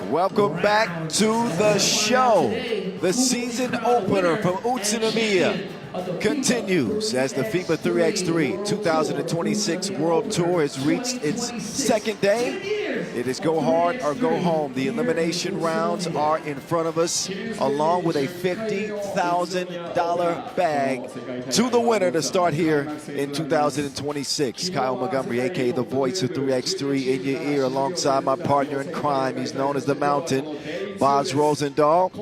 Welcome back to the show. The season opener from Utsunomiya continues as the FIBA 3x3 2026 World Tour has reached its second day. It is go hard or go home. The elimination rounds are in front of us, along with a $50,000 bag to the winner to start here in 2026. Kyle Montgomery, aka the voice of 3x3, in your ear, alongside my partner in crime. He's known as the Mountain, Boz Rosendahl.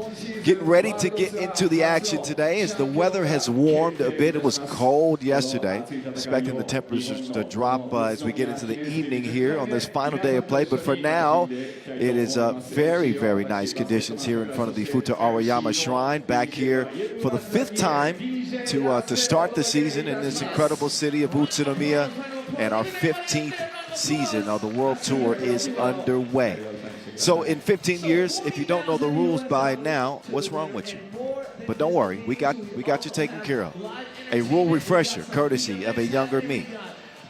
Getting ready to get into the action today as the weather has warmed a bit. It was cold yesterday. Expecting the temperatures to drop as we get into the evening here on this final day of play. But for now, it is very, very nice conditions here in front of the Futa Arayama Shrine. Back here for the 5th time to start the season in this incredible city of Utsunomiya. And our 15th season of the World Tour is underway. So in 15 years, if you don't know the rules by now, what's wrong with you? But don't worry, we got you taken care of. A rule refresher, courtesy of a younger me.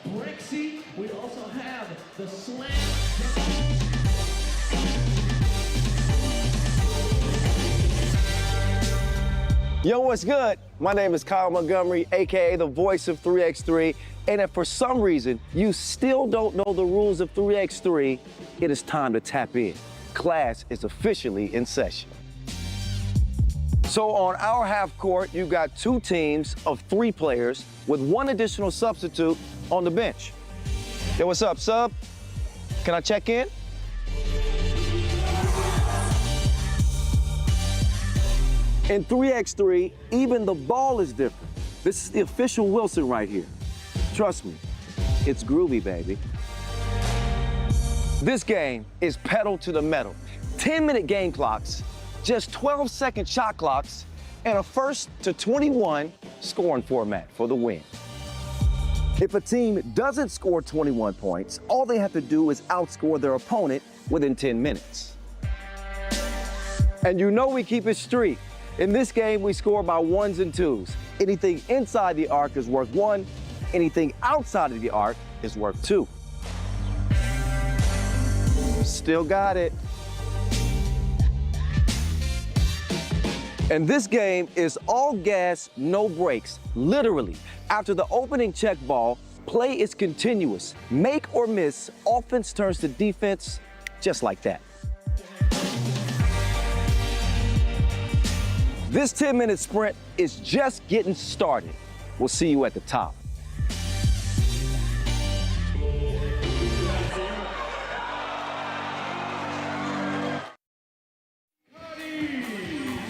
We also have the slam. Yo, what's good? My name is Kyle Montgomery, aka the voice of 3x3. And if for some reason you still don't know the rules of 3x3, it is time to tap in. Class is officially in session. So on our half court, you've got 2 teams of 3 players with 1 additional substitute on the bench. Yo, what's up, sub? Can I check in? In 3x3, even the ball is different. This is the official Wilson right here. Trust me, it's groovy, baby. This game is pedal to the metal. 10-minute game clocks, just 12-second shot clocks, and a 1st to 21 scoring format for the win. If a team doesn't score 21 points, all they have to do is outscore their opponent within 10 minutes. And you know we keep it street. In this game, we score by 1s and 2s. Anything inside the arc is worth 1. Anything outside of the arc is worth 2. Still got it. And this game is all gas, no brakes. Literally, after the opening check ball, play is continuous. Make or miss, offense turns to defense just like that. This 10-minute sprint is just getting started. We'll see you at the top.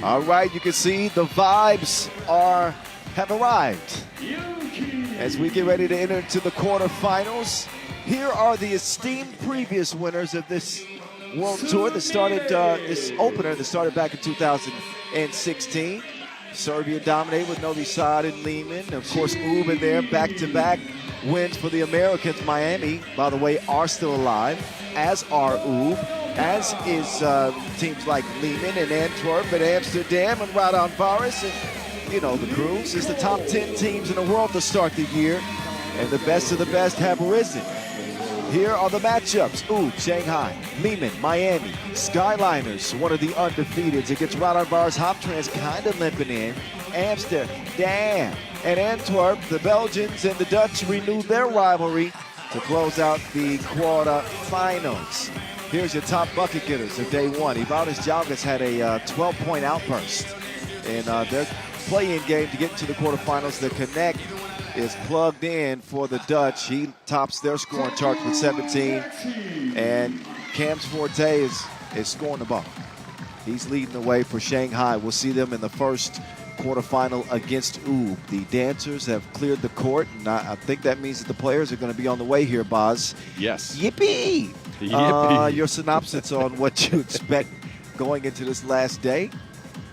All right, you can see the vibes have arrived as we get ready to enter into the quarterfinals. Here are the esteemed previous winners of this World Tour that started, this opener that started back in 2016. Serbia dominated with Novi Sad and Liman. Of course, Ub in there, back-to-back wins for the Americans. Miami, by the way, are still alive, as are Ub, as is teams like Liman and Antwerp and Amsterdam and Raudondvaris. And, you know, the crews is the top 10 teams in the world to start the year, and the best of the best have risen. Here are the matchups. Shanghai, Liman, Miami, Skyliners, one of the undefeateds against Raudondvaris. Hoptrans kind of limping in. Amsterdam and Antwerp, the Belgians and the Dutch renewed their rivalry to close out the quarterfinals. Here's your top bucket getters of day 1. Ivaldis Jalgas had a 12-point outburst in their play-in game to get to the quarterfinals. The Connect is plugged in for the Dutch. He tops their scoring chart with 17. And Cam's forte is scoring the ball. He's leading the way for Shanghai. We'll see them in the first quarterfinal against Ub. The dancers have cleared the court, and I think that means that the players are going to be on the way here, Boz. Yes. Yippee! Yippee. Your synopsis on what you expect going into this last day?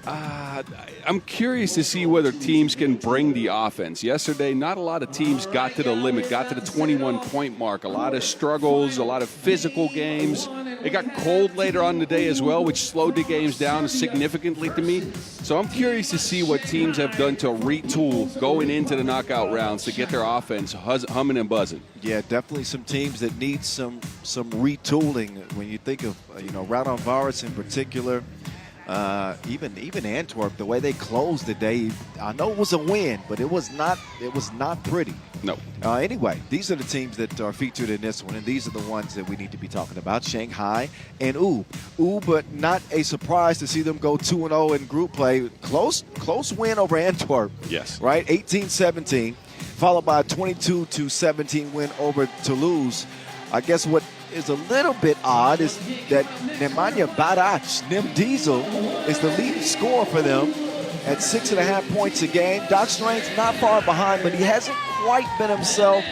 I'm curious to see whether teams can bring the offense. Yesterday, not a lot of teams got to the limit, got to the 21-point mark. A lot of struggles, a lot of physical games. It got cold later on in the day as well, which slowed the games down significantly to me. So I'm curious to see what teams have done to retool going into the knockout rounds to get their offense humming and buzzing. Yeah, definitely some teams that need some retooling. When you think of Raudondvaris in particular, even Antwerp, the way they closed the day, I know it was a win, but it was not pretty. No. Anyway, these are the teams that are featured in this one, and these are the ones that we need to be talking about: Shanghai and but not a surprise to see them go 2-0 in group play. Close win over Antwerp. Yes. Right, 18-17, followed by a 22-17 win over Toulouse. I guess what is a little bit odd is that Nemanja Barac, Nim Diesel, is the leading scorer for them at 6.5 points a game. Doc Strange's not far behind, but he hasn't quite been himself.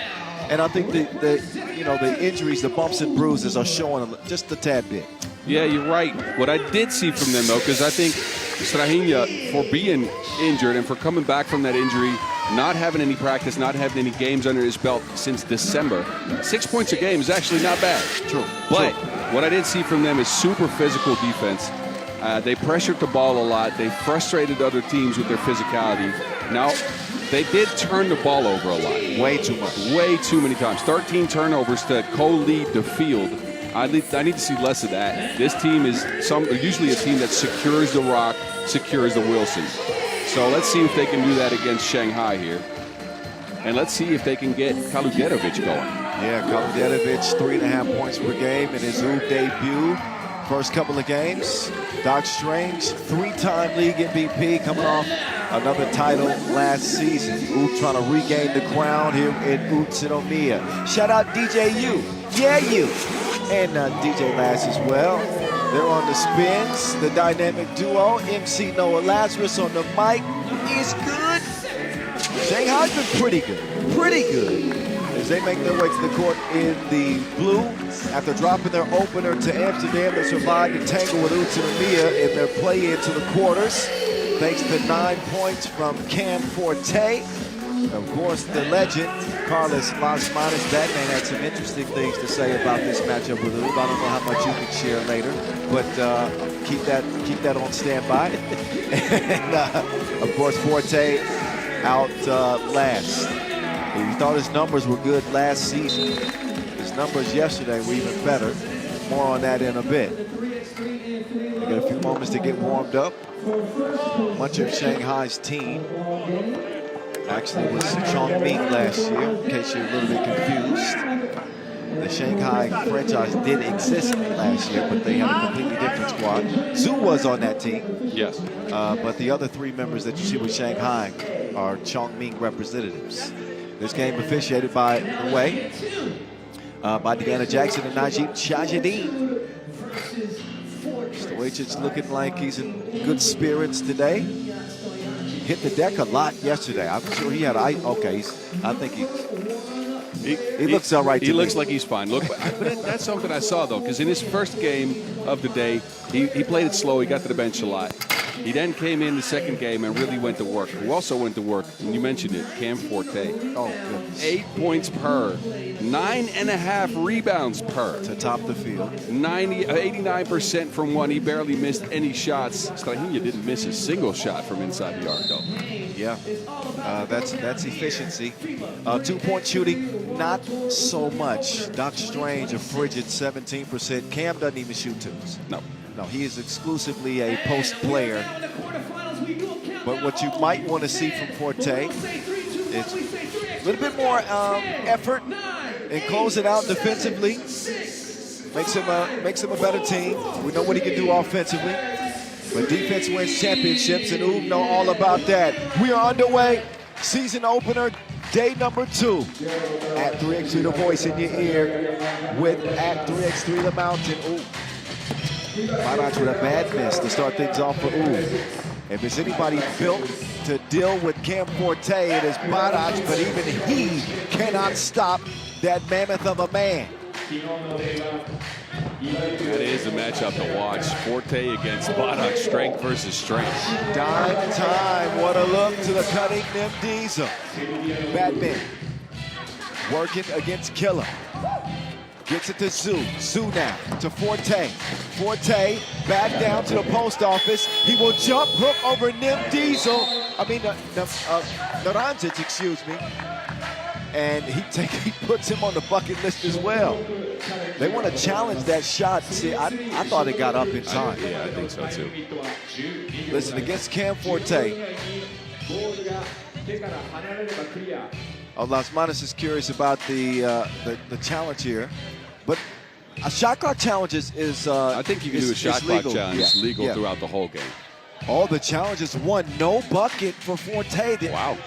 And I think the injuries, the bumps and bruises are showing him just a tad bit. Yeah, you're right. What I did see from them, though, because I think Strahinja, for being injured and for coming back from that injury, not having any practice, not having any games under his belt since December, 6 points a game is actually not bad. True. But what I did see from them is super physical defense. They pressured the ball a lot. They frustrated other teams with their physicality. Now, they did turn the ball over a lot. Way too much. Way too many times. 13 turnovers to co-lead the field. I need to see less of that. This team is usually a team that secures the rock, secures the Wilson. So let's see if they can do that against Shanghai here. And let's see if they can get Kalugetovic going. Yeah, Kalugetovic, 3.5 points per game in his debut. First couple of games. Doc Strange, 3-time league MVP, coming off another title last season. Trying to regain the crown here in Utsunomiya. Shout out DJ U. Yeah, you. And DJ Lass as well. They're on the spins. The dynamic duo. MC Noah Lazarus on the mic is good. Shanghai's been pretty good. As they make their way to the court in the blue. After dropping their opener to Amsterdam, they survived the tangle with Utsunomiya in their play into the quarters. Thanks to 9 points from Cam Forte. Of course, the legend, Carlos Las Manos. That man had some interesting things to say about this matchup with Ub. I don't know how much you can share later, but keep that on standby. And, of course, Forte out last. We thought his numbers were good last season. His numbers yesterday were even better. More on that in a bit. We got a few moments to get warmed up. Much of Shanghai's team actually was Chongming last year, in case you're a little bit confused. The Shanghai franchise did exist last year, but they had a completely different squad. Zhu was on that team. Yes. But the other 3 members that you see with Shanghai are Chongming representatives. This game officiated, by the way, by Deanna Jackson and Najib Shahideen. Stoicic's looking like he's in good spirits today. Hit the deck a lot yesterday. I'm sure he had I think he looks all right to me. He looks like he's fine. Look, but that's something I saw, though, because in his first game of the day, he played it slow. He got to the bench a lot. He then came in the second game and really went to work. Who also went to work, and you mentioned it, Cam Forte. Oh, goodness. 8 points per, 9.5 rebounds per. To top the field. 89% from one. He barely missed any shots. Strahinja didn't miss a single shot from inside the arc, though. Yeah, that's efficiency. 2-point shooting, not so much. Doc Strange, a frigid 17%. Cam doesn't even shoot twos. No, he is exclusively a post player. But what you might want to see from Forte is a little bit more effort and close it out defensively. Makes him a better team. We know what he can do offensively. But defense wins championships, and Oob know all about that. We are underway. Season opener, day number 2. At 3x3 the voice in your ear with at 3x3 the mountain. Ooh. Barac with a bad miss to start things off for Oob. If there's anybody built to deal with Cam Forte, it is Barac, but even he cannot stop that mammoth of a man. That is a matchup to watch. Forte against Barac, strength versus strength. Dime time. What a look to the cutting Nim Diesel. Batman working against Killer. Gets it to Zoo. Zoo now to Forte. Forte back down to the post office. He will jump hook over Nim Diesel. Naranjic, excuse me. And he puts him on the bucket list as well. They want to challenge that shot. See, I thought it got up in time. Yeah, I think so too. Listen, against Cam Forte. Las Manos is curious about the challenge here, but a shot clock challenge is I think you can do a shot clock challenge. It's legal throughout the whole game. All the challenges won. No bucket for Forte. Wow.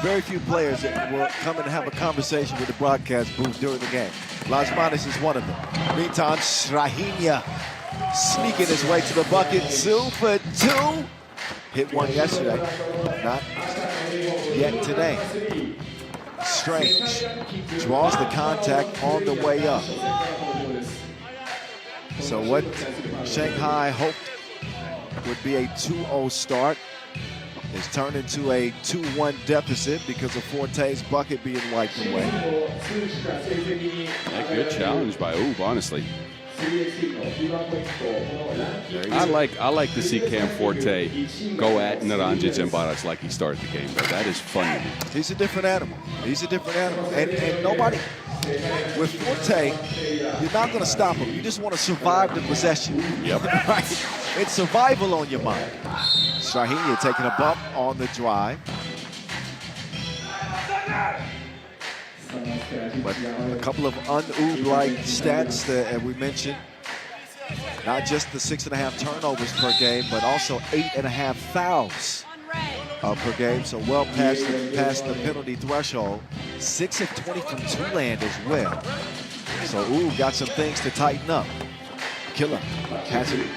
Very few players will come and have a conversation with the broadcast booth during the game. Las Manos is one of them. Meantime, Strahinja sneaking his way to the bucket. 2 for 2. Hit one yesterday, not yet today. Strange draws the contact on the way up. So what Shanghai hoped would be a 2-0 start is turned into a 2-1 deficit because of Forte's bucket being wiped away. A good challenge by Oob, honestly. I like to see Cam Forte go at Naranjic and Baras like he started the game. But that is fun to me. He's a different animal. He's a different animal. And nobody, with Forte, you're not going to stop him. You just want to survive the possession. Yep. Right? It's survival on your mind. Strahinja taking a bump on the drive. But a couple of un-Oob-like stats that we mentioned. Not just the 6.5 turnovers per game, but also 8.5 fouls per game. So well past the penalty threshold. 6 of 20 from two-land as well. So Oob got some things to tighten up. Killer has it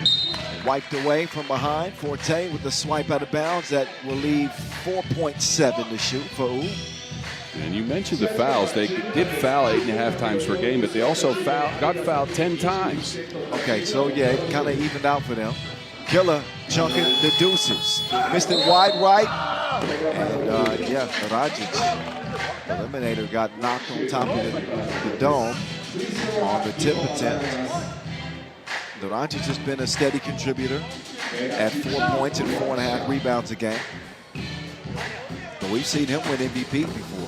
wiped away from behind. Forte with the swipe out of bounds that will leave 4.7 to shoot for Oob. And you mentioned the fouls. They did foul 8.5 times per game, but they also got fouled 10 times. Okay, so yeah, it kind of evened out for them. Killer chunking the deuces. Missed it wide right. And yeah, Naranjic, the eliminator, got knocked on top of the dome on the tip attempt. Naranjic has been a steady contributor at 4 points and 4.5 rebounds a game. But we've seen him win MVP before.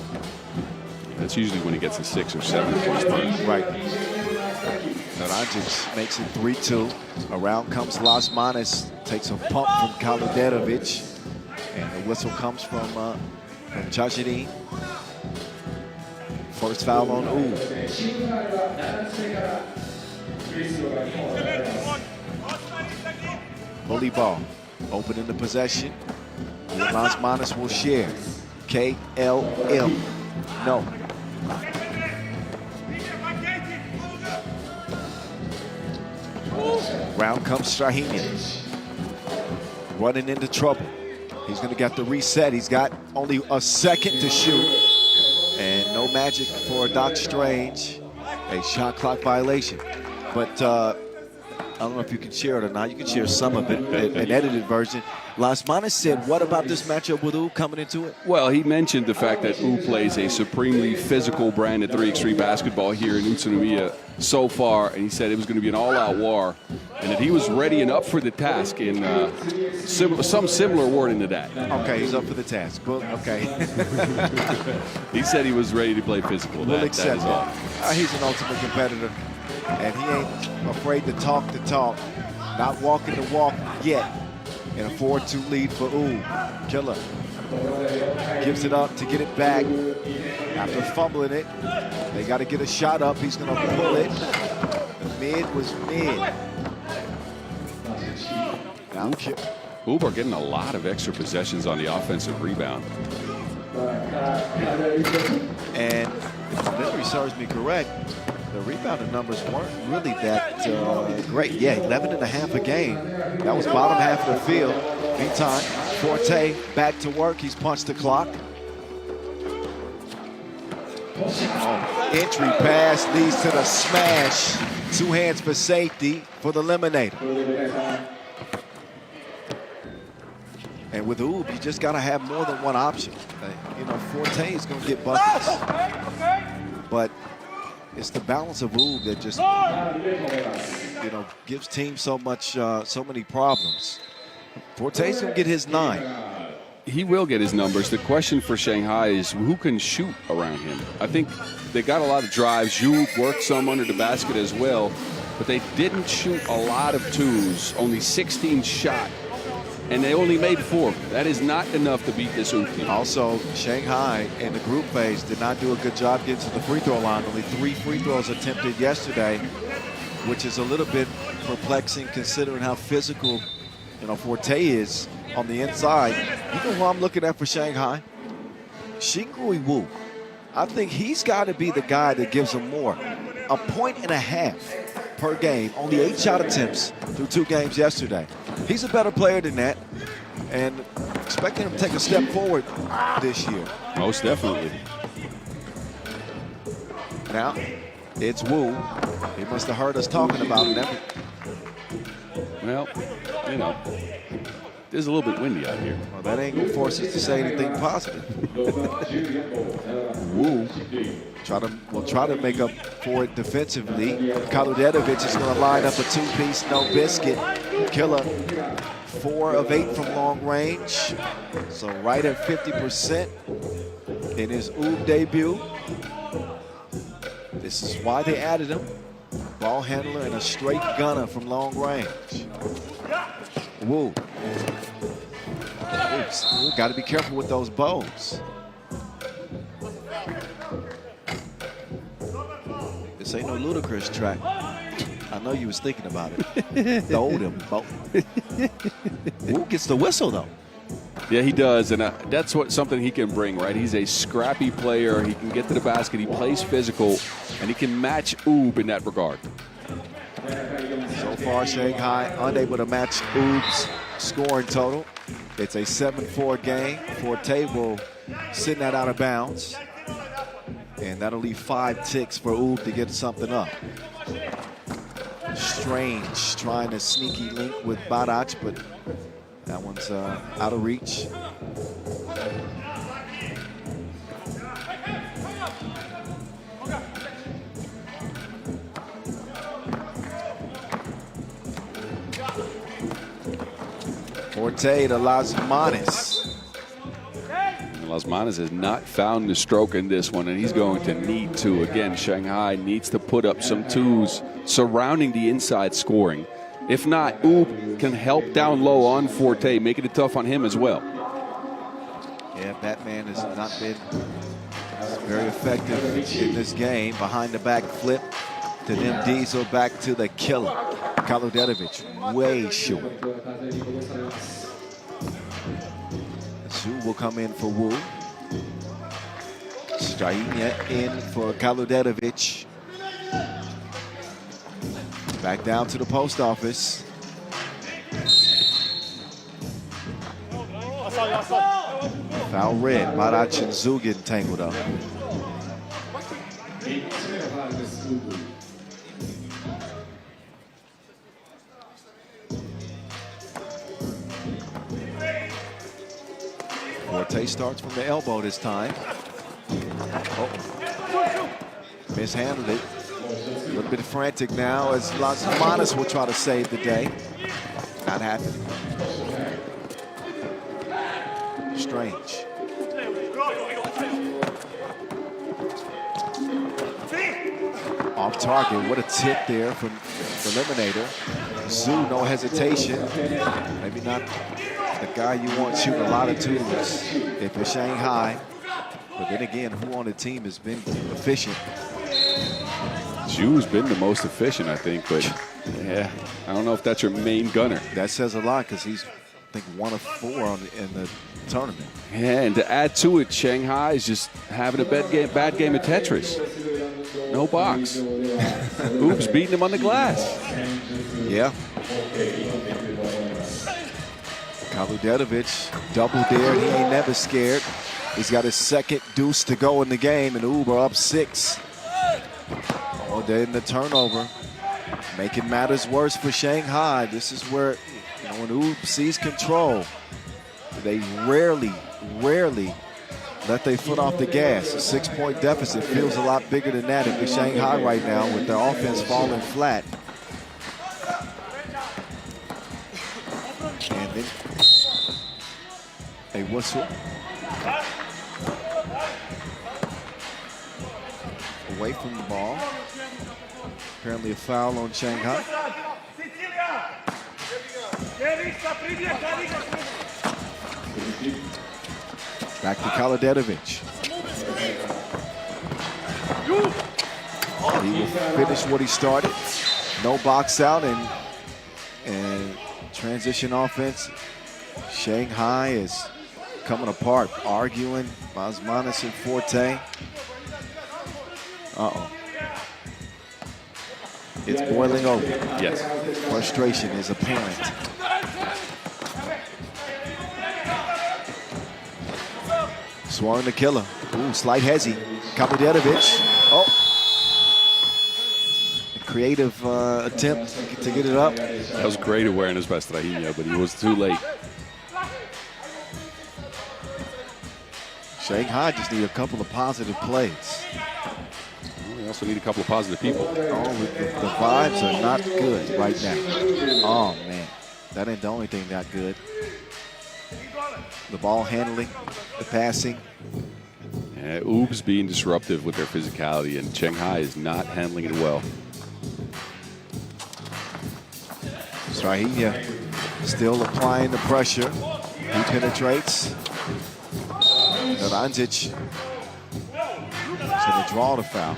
That's usually when he gets a 6 or 7 points per game. Right. Naranjic makes it 3-2. Around comes Las Manos, takes a pump from Kaludetovic. And the whistle comes from Tochigi. First foul on Oob. Bully ball. Open in the possession. Las Manos will share. KLM. No. Round comes Strahinja. Running into trouble. He's going to get the reset. He's got only a second to shoot. And no magic for Doc Strange. A shot clock violation. But I don't know if you can share it or not. You can share some of it, an edited version. Las Manos said, what about this matchup with Oob coming into it? Well, he mentioned the fact that Oob plays a supremely physical brand of 3x3 basketball here in Utsunomiya so far, and he said it was going to be an all-out war, and that he was ready and up for the task in some similar wording to that. Okay, he's up for the task. But, okay. He said he was ready to play physical. We'll accept that. He's an ultimate competitor, and he ain't afraid to talk the talk, not walking the walk yet. In a 4-2 lead for Oob. Killer gives it up to get it back. After fumbling it, they got to get a shot up. He's going to pull it. The mid was mid. Now, Oob are getting a lot of extra possessions on the offensive rebound. And if memory serves me correct, the rebounding numbers weren't really that great. Yeah, 11.5 a game. That was bottom half of the field. Meantime, Forte back to work. He's punched the clock. Entry pass leads to the smash. 2 hands for safety for the eliminator. And with Oob, you just got to have more than one option. You know, Forte is going to get buckets. But it's the balance of Oob that just, you know, gives teams so many problems. Forte's going to get his 9. He will get his numbers. The question for Shanghai is who can shoot around him. I think they got a lot of drives. Zhu worked some under the basket as well, but they didn't shoot a lot of twos. Only 16 shot, and they only made 4. That is not enough to beat this Oob team. Also, Shanghai in the group phase did not do a good job getting to the free throw line. Only 3 free throws attempted yesterday, which is a little bit perplexing considering how physical, you know, Forte is on the inside. You know who I'm looking at for Shanghai? Xingrui Wu. I think he's got to be the guy that gives them more. 1.5 points per game, only 8 shot attempts through 2 games yesterday. He's a better player than that, and expecting him to take a step forward this year. Most definitely. Now, it's Wu. He must have heard us talking about him. Well, you know, it's a little bit windy out here. Well, that ain't going to force us to say anything positive. Wu will try to make up for it defensively. Kaludetovic is going to line up a 2-piece, no biscuit. Killer, 4 of 8 from long range. So right at 50% in his Oob debut. This is why they added him. Ball handler and a straight gunner from long range. Wu. Got to be careful with those bows. This ain't no ludicrous track. I know you was thinking about it. Throw them both. Wu gets the whistle though. Yeah, he does, and that's something he can bring, right? He's a scrappy player. He can get to the basket. He plays physical, and he can match Oob in that regard. So far, Shanghai unable to match Oob's scoring total. It's a 7-4 game. Forte will send that out of bounds, and that'll leave 5 ticks for Oob to get something up. Strange trying to sneaky link with Badac, but that one's out of reach. Forte to Las Manas. Las Manas has not found the stroke in this one, and he's going to need to. Again, Shanghai needs to put up some twos surrounding the inside scoring. If not, Oob can help down low on Forte, making it tough on him as well. Yeah, Batman has not been very effective in this game. Behind the back flip to them Diesel, back to the killer. Kaludetovic way short. Zhu will come in for Wu. Skyliners in for Kaludetovic. Back down to the post office. Foul red. Badac and Zhu getting tangled up. Forte starts from the elbow this time. Oh. Mishandled it. A little bit frantic now as Las Manas will try to save the day. Not happening. Strange. Off target. What a tip there from the Eliminator. Zhu, no hesitation. Maybe not the guy you want shooting a lot of twos if you're Shanghai. But then again, who on the team has been efficient? Zhu's been the most efficient, I think, but yeah, I don't know if that's your main gunner. That says a lot because he's, I think, 1 of 4 in the tournament. Yeah, and to add to it, Shanghai is just having a bad game of Tetris. No box. Oops, beating him on the glass. Yeah. Kaludetovic double dared. He ain't never scared. He's got his second deuce to go in the game, and Oob are up 6. Oh, then the turnover, making matters worse for Shanghai. This is where, you know, when Oob sees control, They rarely let their foot off the gas. A 6-point deficit feels a lot bigger than that if you're Shanghai right now with their offense falling flat. And then a whistle. Away from the ball. Apparently a foul on Shanghai. Back to Kaladedovic. He will finish what he started. No box out and transition offense. Shanghai is coming apart, arguing. Basmanis and Forte. It's boiling over. Yes. Frustration is apparent. Swarring the killer. Ooh, slight hezzy. Kaladedovic. Oh. A creative attempt to get it up. That was great awareness by Strahinja, but he was too late. Shanghai just need a couple of positive plays. We also need a couple of positive people. Oh, the vibes are not good right now. Oh, man. That ain't the only thing not good. The ball handling, the passing. Yeah, Oob's being disruptive with their physicality, and Shanghai is not handling it well. Strahinja still applying the pressure. He penetrates. Naranjic is going to draw the foul.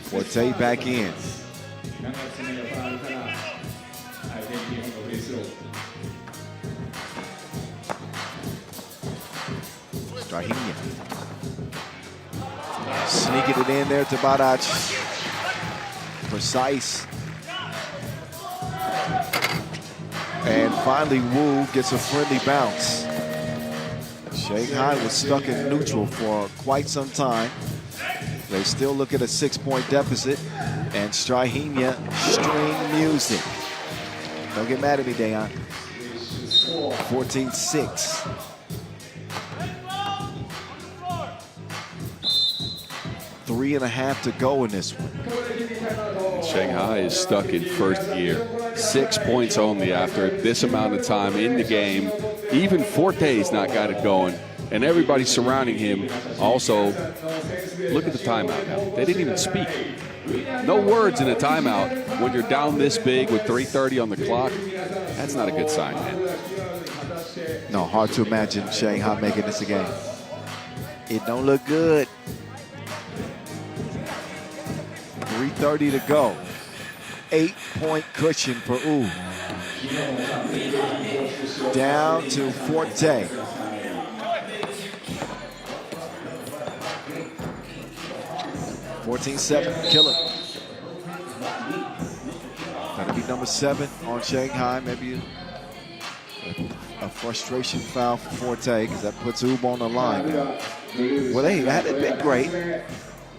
Forte back in. Strahinja. Sneaking it in there to Badac. Precise. And finally, Wu gets a friendly bounce. Shanghai was stuck in neutral for quite some time. They still look at a 6-point deficit. And Strahinja string music. Don't get mad at me, Dayon. 14-6. Three and a half to go in this one. Shanghai is stuck in first gear. 6 points only after this amount of time in the game. Even Forte's not got it going. And everybody surrounding him also, look at the timeout now. They didn't even speak. No words in a timeout when you're down this big with 3:30 on the clock. That's not a good sign, man. No, hard to imagine Shanghai making this a game. It don't look good. 3:30 to go. 8-point cushion for Wu. Down to Forte. (14-7) Killer. Gonna be number 7 on Shanghai. Maybe a frustration foul for Forte because that puts Wu on the line. Well, they had it been great.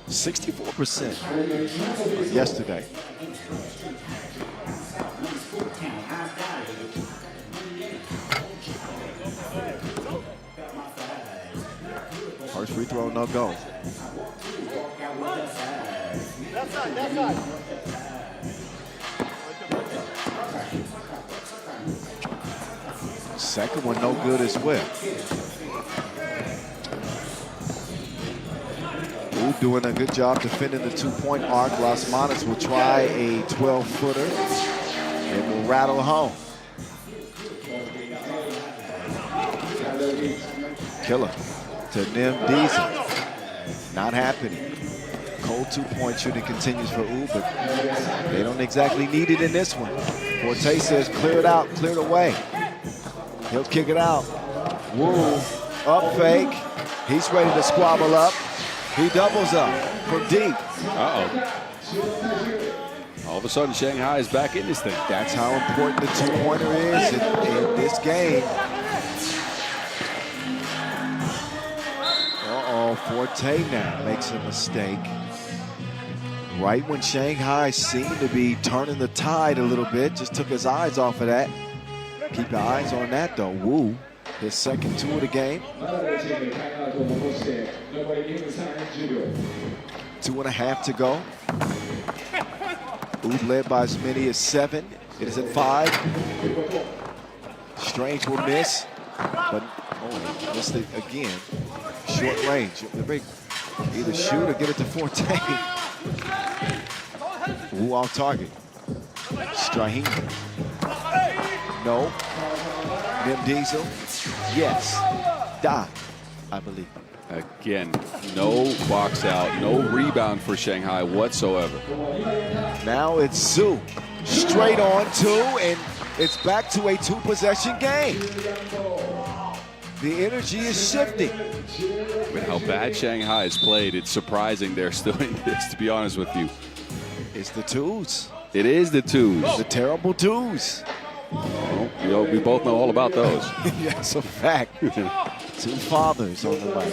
64% yesterday. First free throw, no go. Second one, no good as well. Wu doing a good job defending the 2-point arc. Basmanis will try a 12-footer and will rattle home. Killer to Nim Diesel. Not happening. Cold 2-point shooting continues for Wu, but they don't exactly need it in this one. Forte says clear it out, clear it away. He'll kick it out. Wu up fake. He's ready to squabble up. He doubles up from deep. All of a sudden, Shanghai is back in this thing. That's how important the 2-pointer is in this game. Forte now makes a mistake. Right when Shanghai seemed to be turning the tide a little bit, just took his eyes off of that. Keep your eyes on that though. Wu, his second 2 of the game. 2.5 to go. Wu led by as many as 7. It is at 5. Strange will miss, but oh, missed it again. Short range. Either shoot or get it to Forte. Wu off target. Strahin. No. Nim Diesel. Yes. Die, I believe. Again, no box out, no rebound for Shanghai whatsoever. Now it's Zhu. Straight on 2, and it's back to a 2-possession game. The energy is shifting. With how bad Shanghai has played, it's surprising they're still in this, to be honest with you. It's the 2s. It is the 2s. The terrible 2s. Well, we both know all about those. Yes, a fact. 2 fathers on the way.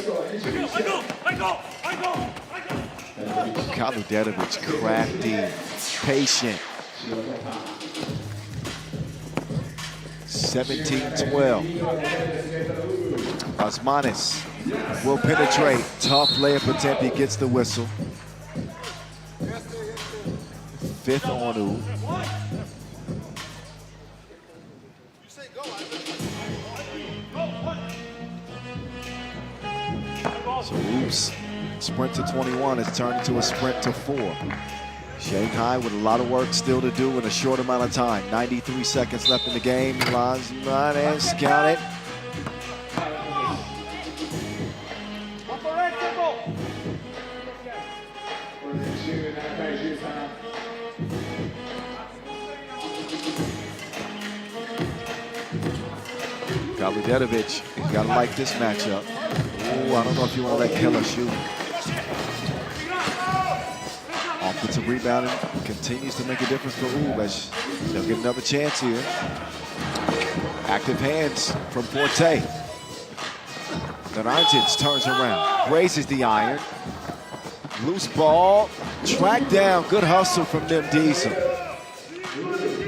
Kaludetovic, crafty, patient. 17-12. Osmanis will penetrate. Tough layup attempt. He gets the whistle. 5th on U. So U's sprint to 21 has turned into a sprint to 4. Shanghai with a lot of work still to do in a short amount of time. 93 seconds left in the game. Osmanis, count it. Kaludetovic, you gotta like this matchup. Ooh, I don't know if you want to let Keller shoot. Offensive rebounding continues to make a difference for Ubas. They'll get another chance here. Active hands from Forte. Naranjic turns around, raises the iron. Loose ball, tracked down. Good hustle from Nim Diesel.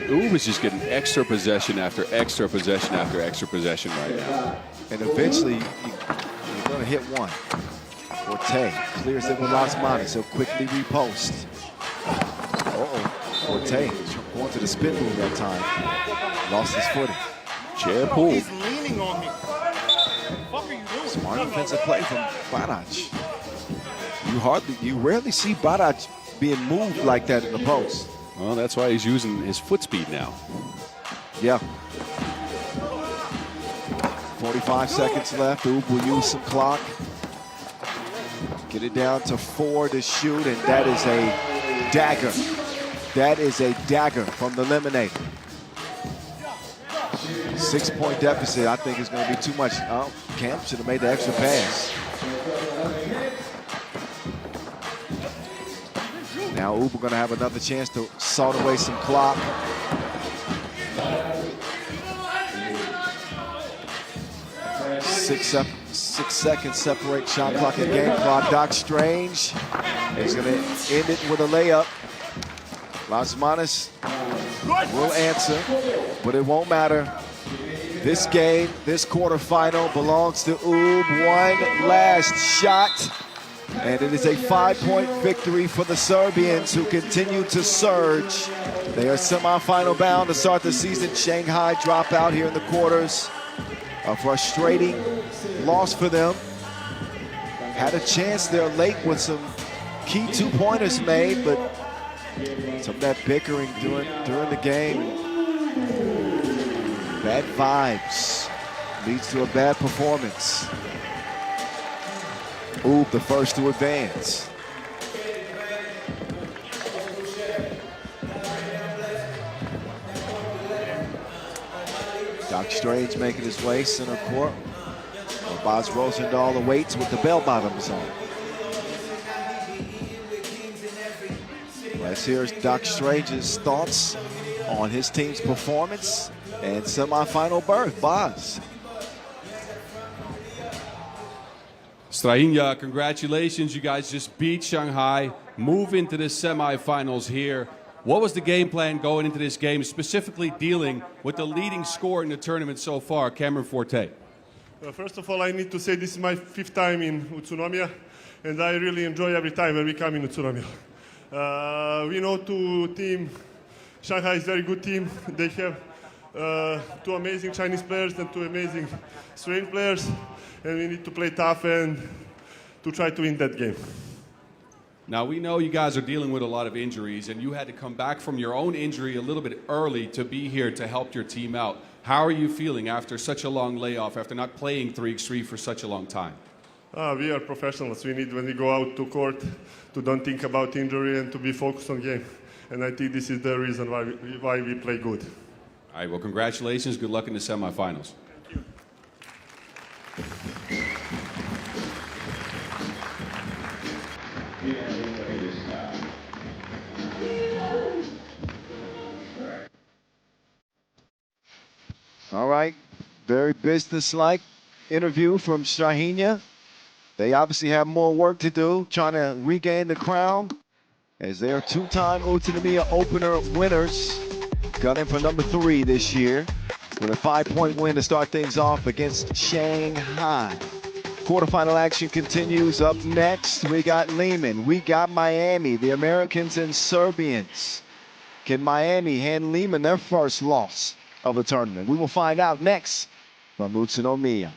Ubas just getting extra possession after extra possession after extra possession right now. And eventually, you're going to hit one. Forte clears it with Osmanis. He'll quickly repost. Forte going to the spin move that time. Lost his footing. Chair pull. He's leaning on me. What the fuck are you doing? Smart defensive play from Barac. You rarely see Barac being moved like that in the post. Well, that's why he's using his foot speed now. Yeah. 45 seconds left. Oob will use some clock. Get it down to 4 to shoot, and that is a dagger. That is a dagger from the Lemonade. 6-point deficit, I think, is going to be too much. Oh, Camp should have made the extra pass. Now Uber going to have another chance to salt away some clock. Six seconds separate shot clock and game clock. Doc Strange is going to end it with a layup. Osmanis will answer, but it won't matter. This game, this quarterfinal belongs to Oob. One last shot. And it is a 5-point victory for the Serbians, who continue to surge. They are semifinal bound to start the season. Shanghai drop out here in the quarters. A frustrating loss for them. Had a chance there late with some key 2-pointers made, but some of that bickering during the game. Bad vibes leads to a bad performance. Oob, the first to advance. Doc Strange making his way center court. Baz Rosendahl awaits with the bell bottoms on. Let's hear Doc Strange's thoughts on his team's performance and semifinal berth. Baz. Strahinja, congratulations. You guys just beat Shanghai, move into the semifinals here. What was the game plan going into this game, specifically dealing with the leading scorer in the tournament so far, Cameron Forte? First of all, I need to say this is my 5th time in Utsunomiya, and I really enjoy every time when we come in Utsunomiya. We know Shanghai is a very good team. They have 2 amazing Chinese players and 2 amazing Australian players, and we need to play tough and to try to win that game. Now, we know you guys are dealing with a lot of injuries, and you had to come back from your own injury a little bit early to be here to help your team out. How are you feeling after such a long layoff, after not playing 3x3 for such a long time? We are professionals. We need, when we go out to court, to don't think about injury and to be focused on game. And I think this is the reason why we play good. All right, well, congratulations. Good luck in the semifinals. All right, very businesslike interview from Strahinja. They obviously have more work to do, trying to regain the crown, as they are 2-time Utsunomiya Opener winners, gunning for number 3 this year, with a 5-point win to start things off against Shanghai. Quarterfinal action continues. Up next, we got Liman, we got Miami, the Americans and Serbians. Can Miami hand Liman their first loss of the tournament? We will find out next from Utsunomiya.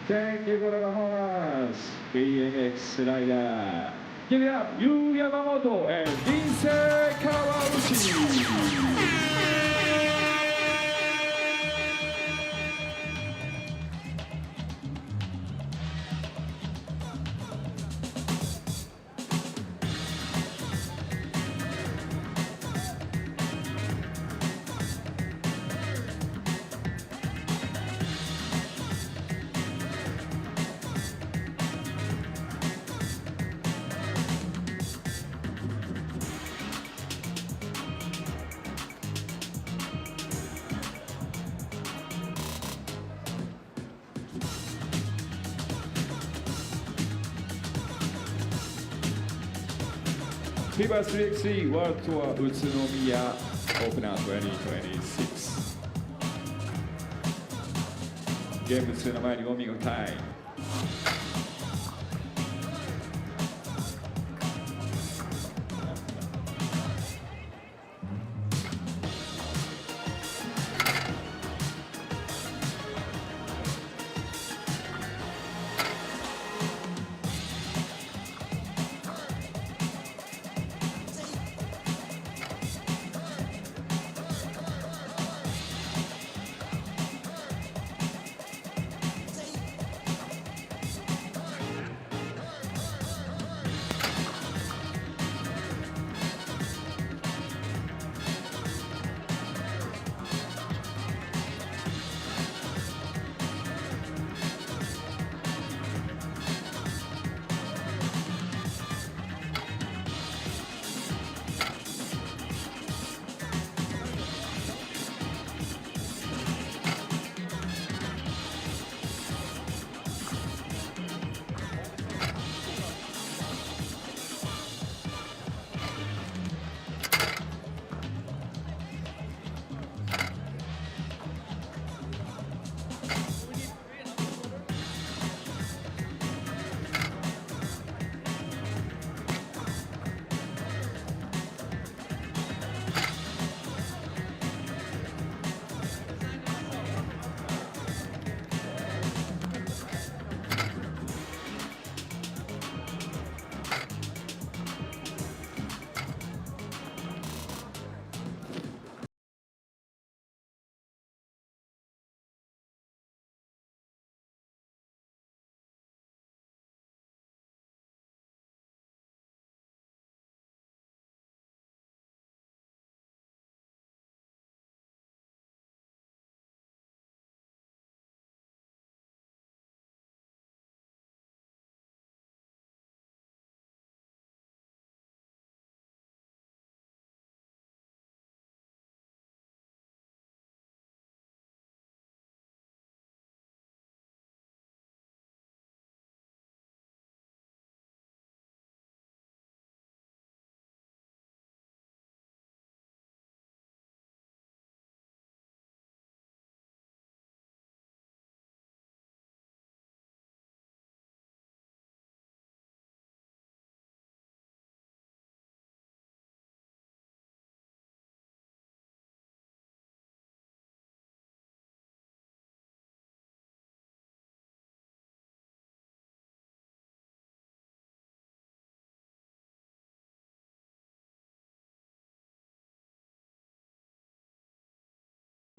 Thank you for the performance. BMX rider. Give it up, Yu Yamamoto and Vincent Kawauchi. FIBA 3x3 World Tour Utsunomiya Opener 2026 ゲーム2の前にウォーミングタイム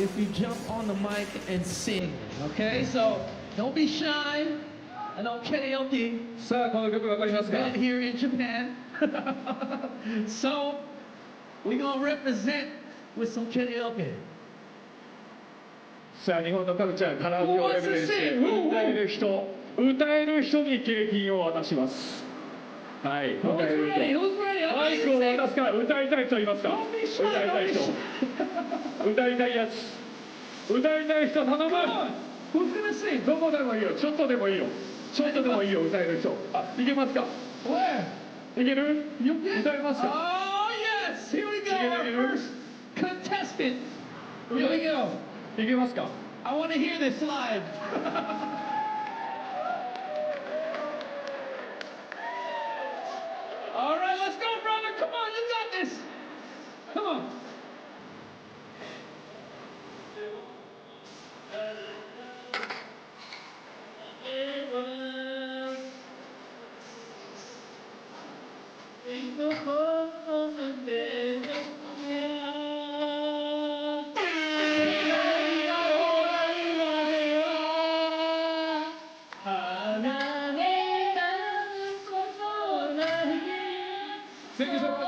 If you jump on the mic and sing, okay? So don't be shy. I know karaoke. さあこの曲わかりますか Been here in Japan. So we're gonna represent with some karaoke. さあ日本のカルチャーカラオケをレベルにして歌える人に景品を渡しますはい歌 Who's える ready? 人 Who's ready? マイクを渡すから歌いたい人いますか Don't be shy. 歌いた Don't い be 人 shy. 歌いたいやつ歌いたい人頼む Come on. Who's gonna sing? どこでもいいよちょっとでもいいよちょっとでもいいよ歌える人あいけますか Where? いける You get? 歌えますか Oh yes. Here we go. Our first contestant. Here we go. いけますか I want to hear this live. All right, let's go, brother. Come on, you got this. Come on. Thank you so much.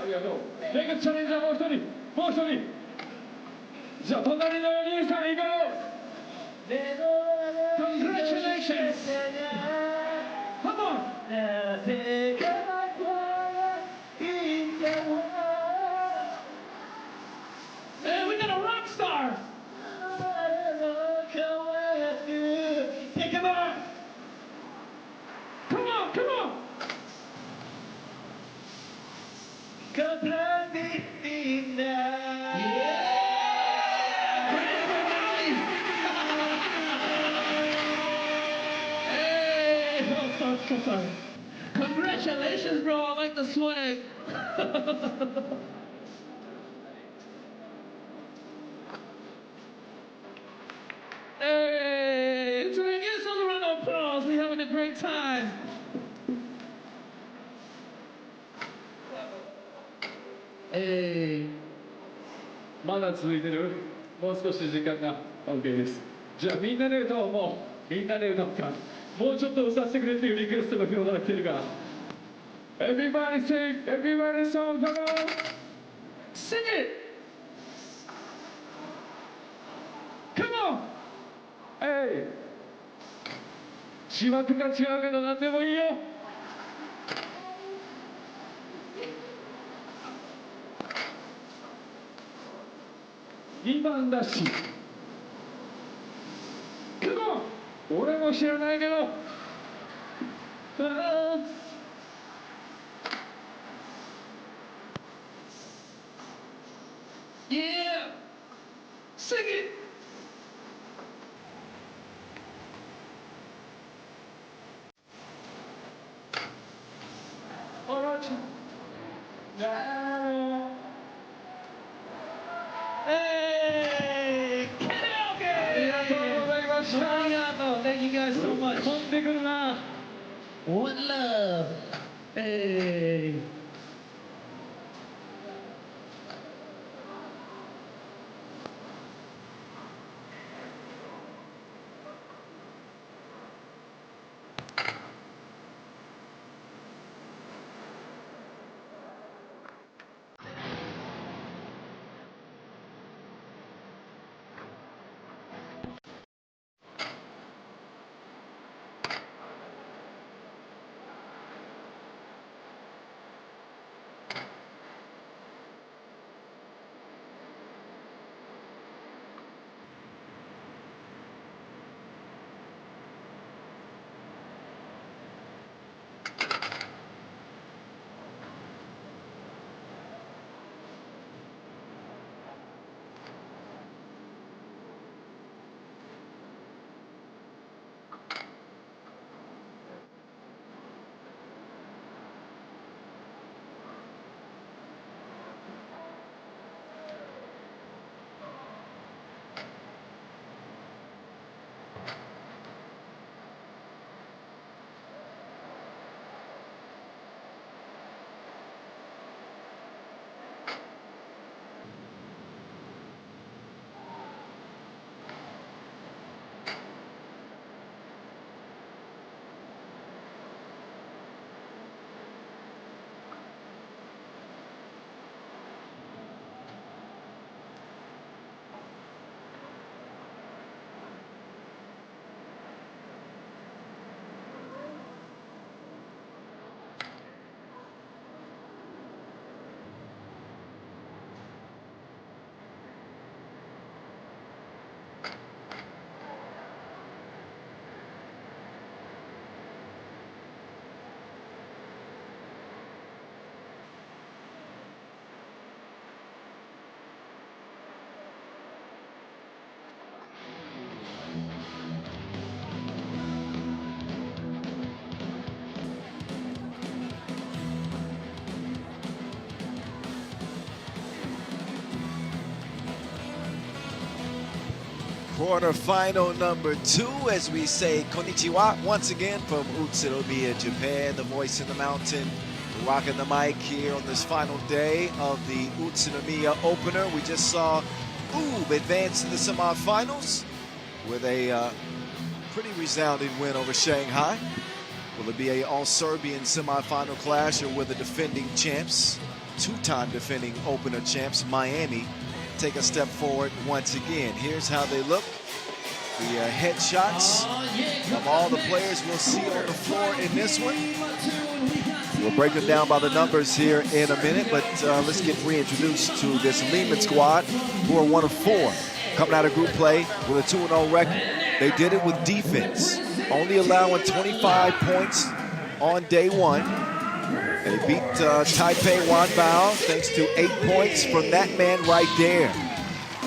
ありがとう。ネクストチャレンジャーもう一人。じゃあ隣のお兄さん行こう。Congratulations. Come on. And we got a rock star. Hey, come on. Come on, come on. Sorry. Congratulations, bro. I like the swag. Hey, so give us a round of applause. We're having a great time. Hey. まだ続いてる？もう少し時間が OK です。じゃあみんなで歌おう。もうみんなで歌おうか。もうちょっと歌ってくれっていうリクエストが今日から来てるから。Everybody sing, everybody song, come on! Sing it! Come on! Hey! 字幕が違うけど何でもいいよ。2番だし。Come on! 俺も知らないけど。Yeah! Sing it! All right. Hey! Karaoke! Thank you guys so much. 飛んでくるな。 One love. Hey. Quarterfinal number 2, as we say konnichiwa once again from Utsunomiya, Japan, the voice in the mountain. Rocking the mic here on this final day of the Utsunomiya Opener. We just saw Ub advance to the semifinals with a pretty resounding win over Shanghai. Will it be a all-Serbian semifinal clash, or will the defending champs, two-time defending opener champs, Miami, take a step forward once again? Here's how they look. The headshots of all the players we'll see on the floor in this one. We'll break them down by the numbers here in a minute, but let's get reintroduced to this Liman squad, who are 1 of 4 coming out of group play with a 2-0 record. They did it with defense, only allowing 25 points on day 1. They beat Taipei Wanbao thanks to 8 points from that man right there,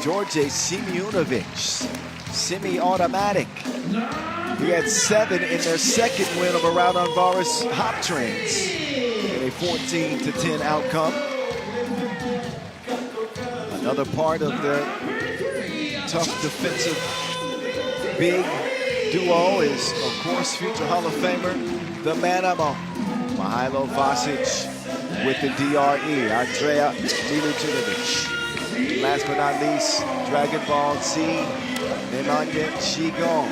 George Simeonovic. Semi-automatic. He had 7 in their second win over Raudondvaris Hoptrans in a 14-10 outcome. Another part of the tough defensive big duo is, of course, future Hall of Famer, the Manamo, Mihailo Vasic with the DRE, Andrea Milutunovic. Last but not least, Dragon Ball Z, Nemanja Shigon.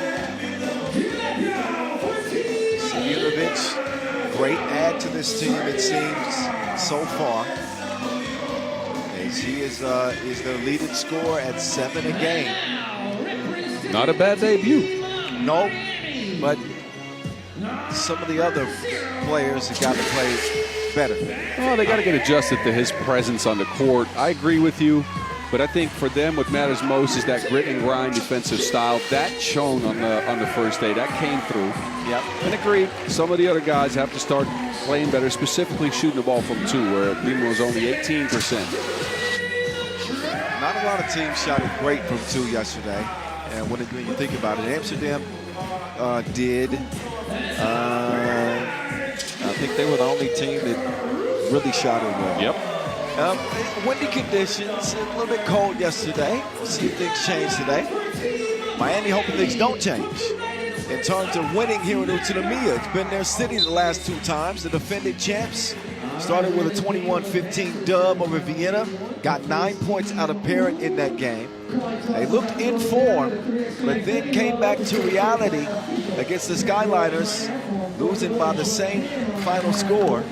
Simeonovic, great add to this team, it seems, so far. As he is the leading scorer at 7 a game. Not a bad debut. Nope, but some of the other players have got to play better. Oh, they got to get adjusted to his presence on the court. I agree with you, but I think for them what matters most is that grit and grind defensive style. That shown on the first day. That came through. Yep. And agreed, some of the other guys have to start playing better, specifically shooting the ball from 2, where Liman was only 18%. Not a lot of teams shot it great from 2 yesterday. And when you think about it, Amsterdam did. I think they were the only team that really shot it well. Yep. Windy conditions, a little bit cold yesterday. We'll see if things change today. Miami hoping things don't change. In terms of winning here in Utsunomiya, it's been their city the last 2 times. The defending champs started with a 21-15 dub over Vienna. Got 9 points out of Parrot in that game. They looked in form, but then came back to reality against the Skyliners, losing by the same final score.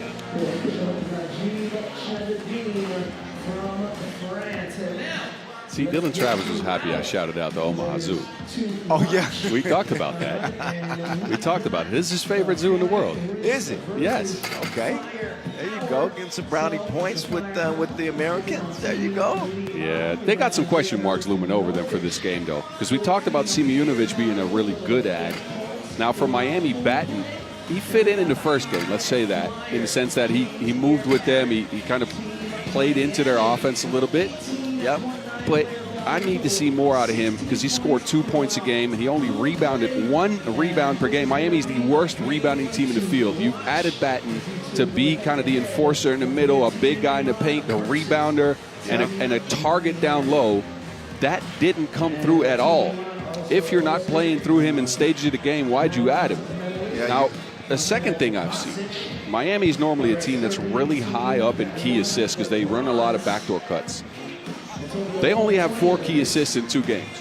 See, Dylan Travis was happy I shouted out the Omaha Zoo. Oh, yeah. We talked about that. We talked about it. This is his favorite zoo in the world. Is it? Yes. Okay. There you go. Getting some brownie points with the Americans. There you go. Yeah, they got some question marks looming over them for this game, though, because we talked about Simeonovic being a really good ad. Now, for Miami, Batten, he fit in the first game, let's say that, in the sense that he moved with them. He kind of played into their offense a little bit. Yep. But I need to see more out of him because he scored 2 points a game and he only rebounded 1 rebound per game. Miami's the worst rebounding team in the field. You added Batten to be kind of the enforcer in the middle, a big guy in the paint, a rebounder, and a target down low. That didn't come through at all. If you're not playing through him in stages of the game, why'd you add him? Yeah, now, the second thing I've seen, Miami's normally a team that's really high up in key assists because they run a lot of backdoor cuts. They only have 4 key assists in 2 games.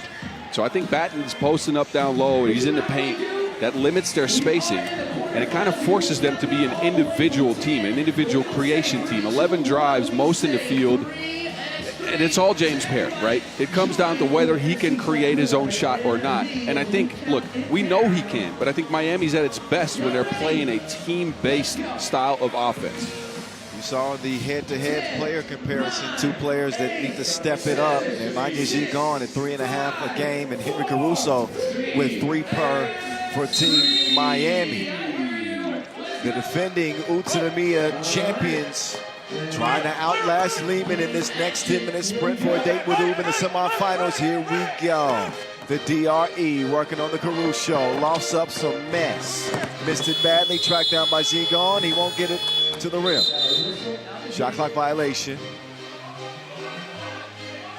So I think Batten's posting up down low and he's in the paint. That limits their spacing, and it kind of forces them to be an individual team, an individual creation team. 11 drives, most in the field, and it's all James Parrott, right? It comes down to whether he can create his own shot or not. And I think, look, we know he can, but I think Miami's at its best when they're playing a team-based style of offense. You saw the head-to-head player comparison, 2 players that need to step it up. And Nemanja Shigon at 3.5 a game, and Henry Caruso with 3 per for Team Miami. The defending Utsunomiya champions trying to outlast Liman in this next 10-minute sprint for a date with Ub in the semifinals. Here we go. The DRE working on the Caruso. Lofts up some mess. Missed it badly, tracked down by Shigon. He won't get it to the rim. Shot clock violation.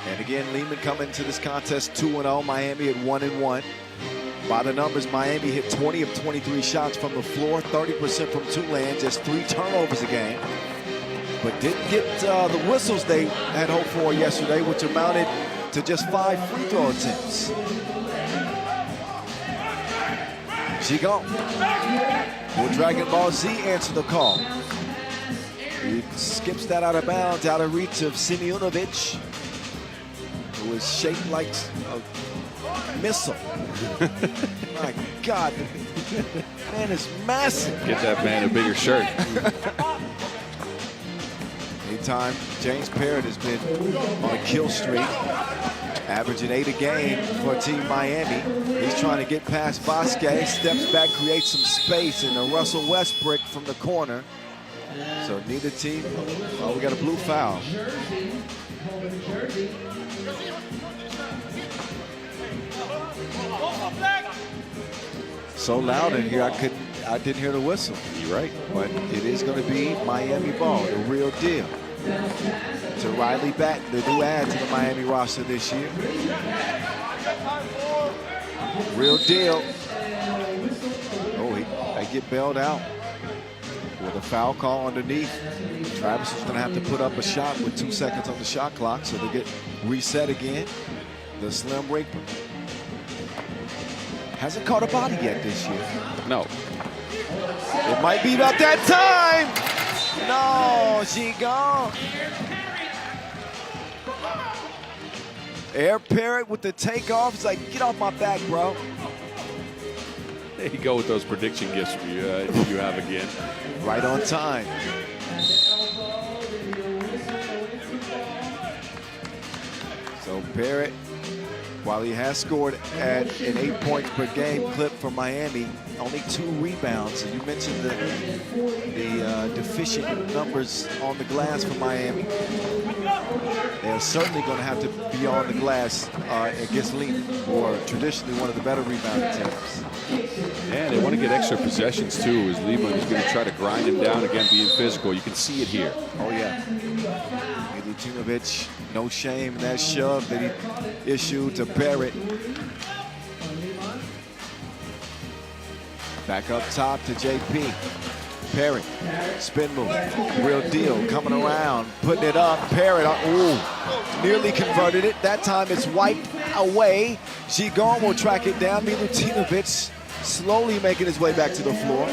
And again, Liman coming to this contest 2-0. Miami at 1-1. By the numbers, Miami hit 20 of 23 shots from the floor, 30% from two land, just 3 turnovers a game. but didn't get the whistles they had hoped for yesterday, which amounted to just 5 free throw attempts. Gigon. Will Dragon Ball Z answer the call? He skips that out of bounds, out of reach of Simeonovic, who is shaped like a missile. My God, the man is massive. Get that man a bigger shirt. Meantime, James Parrott has been on a kill streak, averaging 8 a game for Team Miami. He's trying to get past Vasquez, steps back, creates some space, and a Russell Westbrook from the corner. So neither team, oh, we got a blue foul. So loud in here, I didn't hear the whistle. You're right. But it is going to be Miami ball, the real deal. To Riley Batten, the new add to the Miami roster this year. Real deal. Oh, they get bailed out with a foul call underneath. Travis is going to have to put up a shot with 2 seconds on the shot clock, so they get reset again. The Slim Reaper hasn't caught a body yet this year. No. It might be about that time. No, she gone. Air Parrott with the takeoff. He's like, get off my back, bro. There you go with those prediction gifts you have again. Right on time. So Parrott, while he has scored at an 8 points per game clip for Miami, only 2 rebounds. And you mentioned the deficient numbers on the glass for Miami. They're certainly going to have to be on the glass against Liman, who are traditionally one of the better rebounding teams. Yeah, they want to get extra possessions too, as Liman is going to try to grind him down again, being physical. You can see it here. Oh, yeah. Utsunomiya, no shame in that shove that he issued to Parrott. Back up top to JP. Parrott, spin move, real deal, coming around, putting it up. Parrott, ooh, nearly converted it. That time it's wiped away. Gigon will track it down. Utsunomiya slowly making his way back to the floor.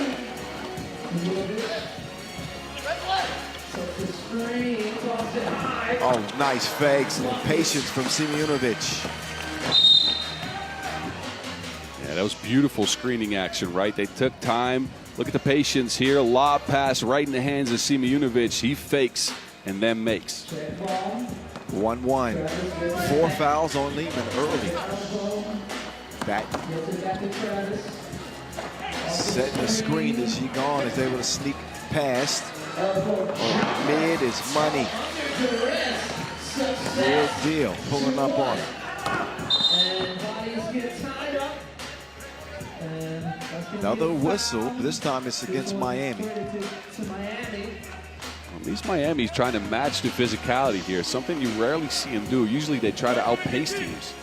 Oh, nice fakes and patience from Simeonovic. Yeah, that was beautiful screening action, right? They took time. Look at the patience here. Lob pass right in the hands of Simeonovic. He fakes and then makes. 1-1. 4 fouls on Liman early. Back. Setting the screen that Gigon is able to sneak past. Oh, mid is money. Real deal. Pulling up on it. Another whistle. This time it's against Miami. At least Miami's trying to match the physicality here, something you rarely see them do. Usually they try to outpace teams.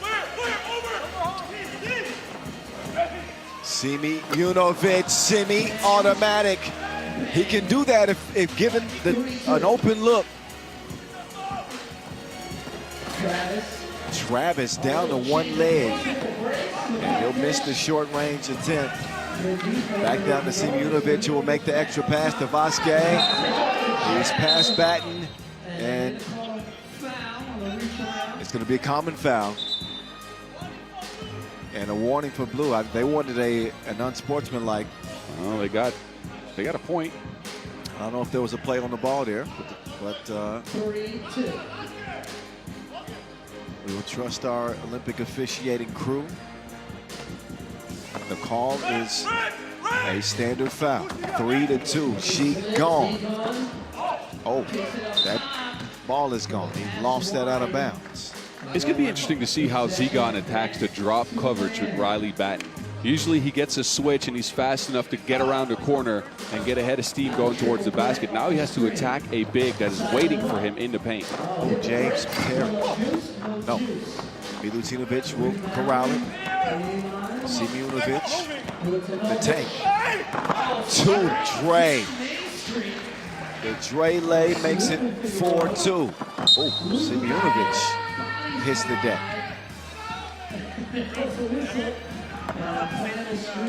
Simeonovic, semi-automatic. He can do that if given an open look. Travis down to one leg. And he'll miss the short range attempt. Back down to Simeonovic, who will make the extra pass to Vasquez. He's past Batten, and it's going to be a common foul. And a warning for blue. They wanted an unsportsmanlike. Well, they got a point. I don't know if there was a play on the ball there, but we will trust our Olympic officiating crew. The call is a standard foul. 3-2. She gone. Oh, that ball is gone. He lost that out of bounds. It's going to be interesting to see how Gigon attacks the drop coverage with Riley Batten. Usually he gets a switch and he's fast enough to get around the corner and get ahead of steam going towards the basket. Now he has to attack a big that is waiting for him in the paint. Oh, James Parrott. No. Utsunomiya will corral it. Simeonovic, the tank. To Dre. The Drele makes it 4-2. Oh, Simunovic hits the deck.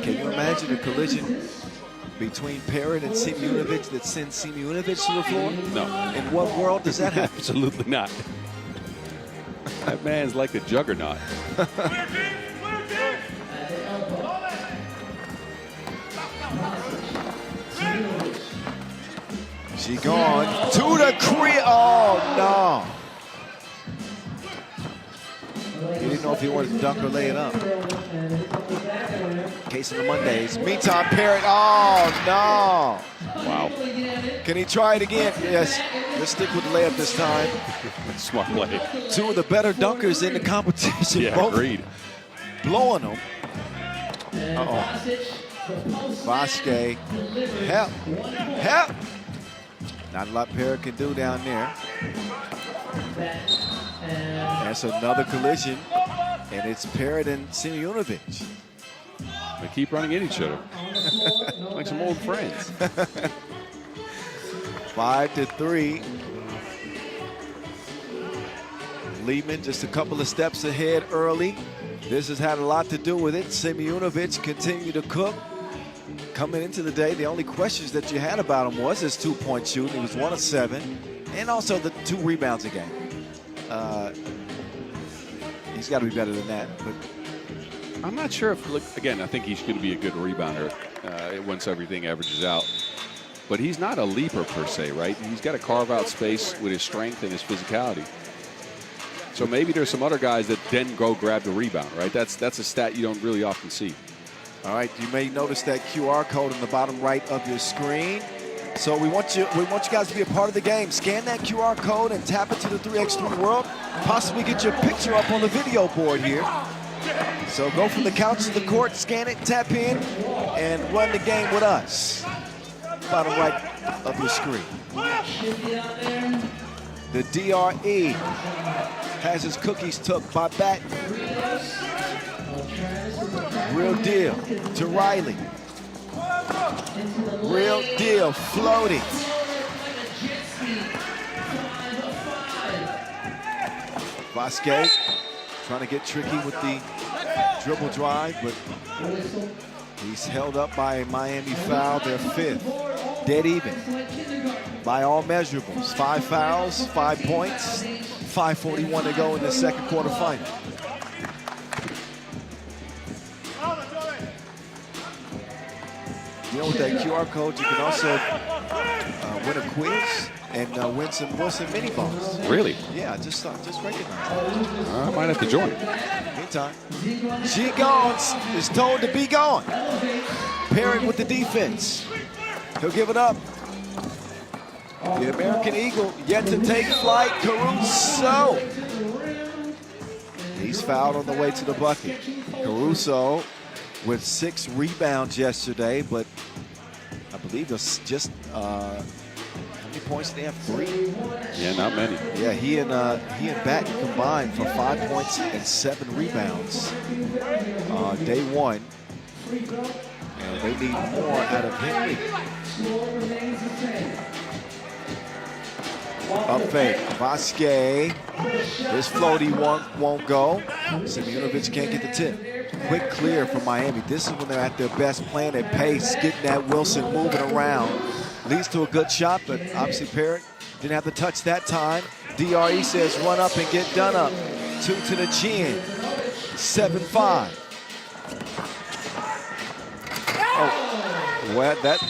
Can you imagine a collision between Parrott and Simunovic that sends Simunovic to the floor? No. In what world does that happen? Absolutely not. That man's like a juggernaut. She gone to the crib. Oh, no. He didn't know if he wanted to dunk or lay it up. Case of the Mondays. Meantime, Parrott. Oh, no. Wow. Can he try it again? Yes. Let's stick with the layup this time. Smart play. Two of the better dunkers in the competition. Yeah, both agreed. blowing them. Uh-oh. Vasquez. Help. Help. Not a lot Parrott can do down there. That's another collision, and it's Parrott and Simunovic. They keep running at each other. Like some old friends. 5-3. Liman just a couple of steps ahead early. This has had a lot to do with it. Simunovic continued to cook. Coming into the day, the only questions that you had about him was his two-point shooting. He was 1 of 7, and also the 2 rebounds a game. He's got to be better than that. But I'm not sure if, look, again, I think he's going to be a good rebounder once everything averages out. But he's not a leaper per se, right? He's got to carve out space with his strength and his physicality. So maybe there's some other guys that then go grab the rebound, right? That's a stat you don't really often see. all right, you may notice that QR code in the bottom right of your screen. So we want you guys to be a part of the game. Scan that QR code and tap into the 3x3 world. Possibly get your picture up on the video board here. So go from the couch to the court, scan it, tap in, and run the game with us. Bottom right of your screen. The DRE has his cookies took by Batten. Real deal to Riley. Real deal floating. Vasquez trying to get tricky with the dribble drive, but he's held up by a Miami foul, their 5th. Dead even by all measurables. 5 fouls, 5 points, 5:41 to go in the second quarter final. You know, with that QR code, you can also win a quiz and win some Wilson mini balls. Really? Yeah, just recognize it. I might have to join. Meantime, She gone is told to be gone. Pairing with the defense. He'll give it up. The American Eagle yet to take flight. Caruso. He's fouled on the way to the bucket. Caruso with 6 rebounds yesterday, but I believe it's just how many points did they have? 3? Yeah, not many. Yeah, he and Batten combined for 5 points and 7 rebounds. Day 1. And they need more out of Henry. Up fake, Vasquez. His floaty won't go. Simunovic can't get the tip. Quick clear from Miami. This is when they're at their best, playing at pace, getting that Wilson moving around. Leads to a good shot, but obviously Parrott didn't have the touch that time. DRE says run up and get done up. 2 to the chin. 7-5. Oh, well, that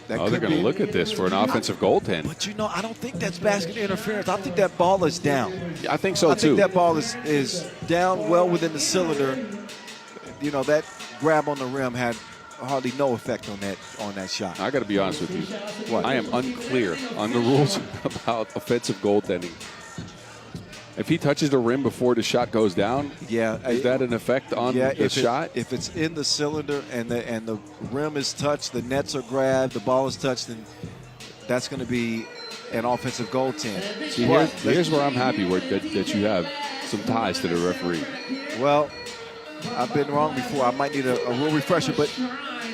they're going to look at this for an offensive goaltend. But you know, I don't think that's basket interference. I think that ball is down. I think so, too. I think too. that ball is down well within the cylinder. You know, that grab on the rim had hardly no effect on that shot. I got to be honest with you. What? I am unclear on the rules about offensive goaltending. If he touches the rim before the shot goes down, is that an effect on the shot? If it's in the cylinder and the rim is touched, the nets are grabbed, the ball is touched, then that's going to be an offensive goaltend. See, here's where I'm happy that you have some ties to the referee. Well, I've been wrong before. I might need a rule refresher, but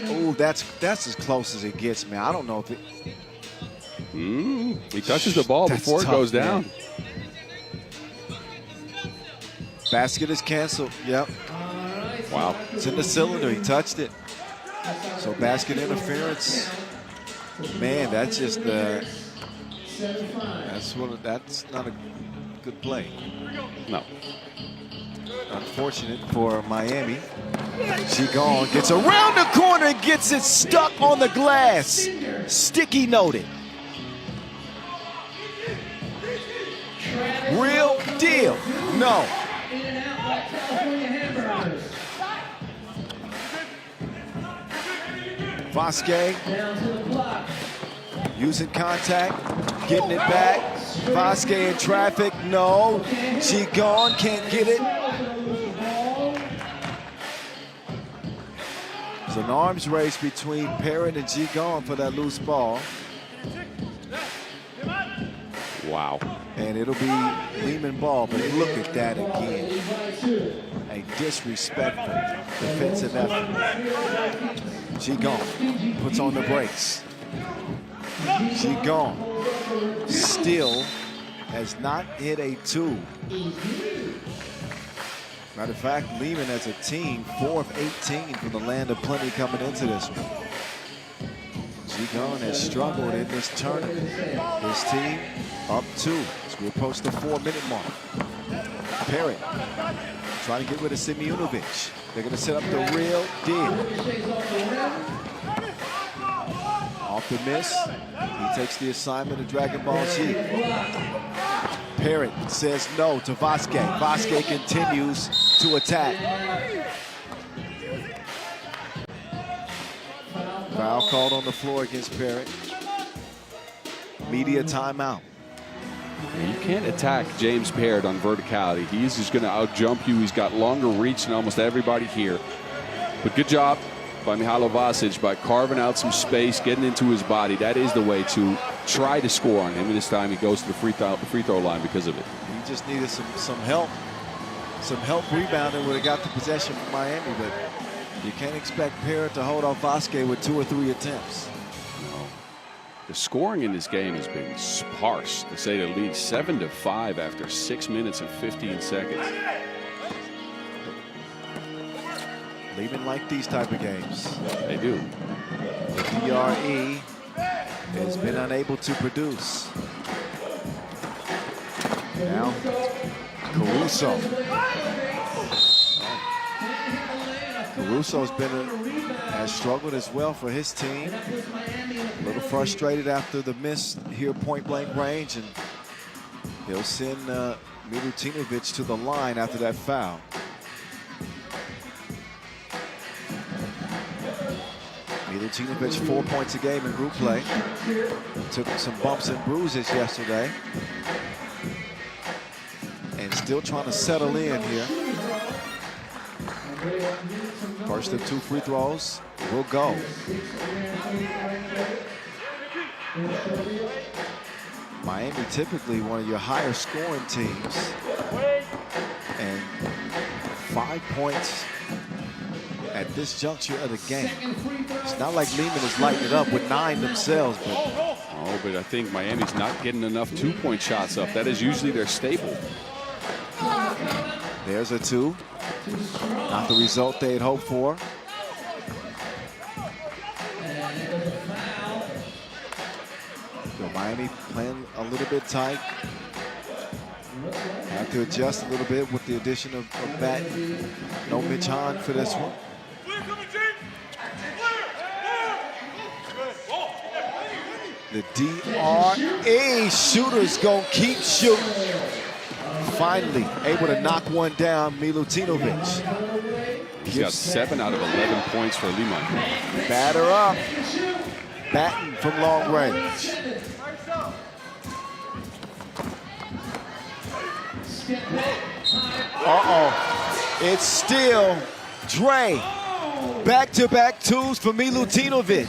Oh, that's as close as it gets, man. I don't know if it. He touches the ball That's before tough, it goes man. down. Basket is canceled. Yep. Wow. It's in the cylinder. He touched it. So basket interference. Man, that's just that's not a good play. No. Unfortunate for Miami. Gigon gets around the corner, gets it stuck on the glass. Sticky noted. Real deal. No. Vasquez using contact, getting it back. Vasquez in traffic, no. Gigon can't get it. It's an arms race between Parrott and Gigon for that loose ball. Wow. And it'll be Liman ball, but look at that again. A disrespectful defensive effort. Gigon puts on the brakes. Gigon still has not hit a 2. Matter of fact, Liman as a team, 4 of 18 from the land of plenty coming into this one. Gigon has struggled in this tournament. His team up 2 as we approach the 4-minute mark. Parrott trying to get rid of Utsunomiya. They're going to set up the real deal. Off the miss, he takes the assignment of Dragon Ball Z. Parrott says no to Vasquez. Vasquez continues to attack. Foul called on the floor against Parrott. Media timeout. You can't attack James Parrott on verticality. He's just going to out-jump you. He's got longer reach than almost everybody here. But good job by Mihailo Vasic by carving out some space, getting into his body. That is the way to try to score on him. And this time he goes to the free throw line because of it. He just needed some help. Some help rebounding would have got the possession from Miami, but you can't expect Parrott to hold off Vasquez with 2 or 3 attempts. No. The scoring in this game has been sparse, to say the least. 7-5 after 6 minutes and 15 seconds. Liman like these type of games. They do. The DRE has been unable to produce. Now, Caruso. Caruso's has struggled as well for his team. A little frustrated after the miss here point blank range, and he'll send Utsunomiya to the line after that foul. Utsunomiya 4 points a game in group play. Took some bumps and bruises yesterday. And still trying to settle in here. First of 2 free throws will go. Miami typically one of your higher scoring teams. And 5 points at this juncture of the game. It's not like Liman is lighting it up with 9 themselves, but but I think Miami's not getting enough 2-point shots up. That is usually their staple. There's a 2. Not the result they had hoped for. So Miami playing a little bit tight. Have to adjust a little bit with the addition of Batten. No Mitch Hahn for this one. The DRE shooter's gonna keep shooting. Finally able to knock one down, Utsunomiya. He's got 7 out of 11 points for Liman. Batter up. Batten from long range. Uh-oh. It's still Dre. Back-to-back 2s for Utsunomiya.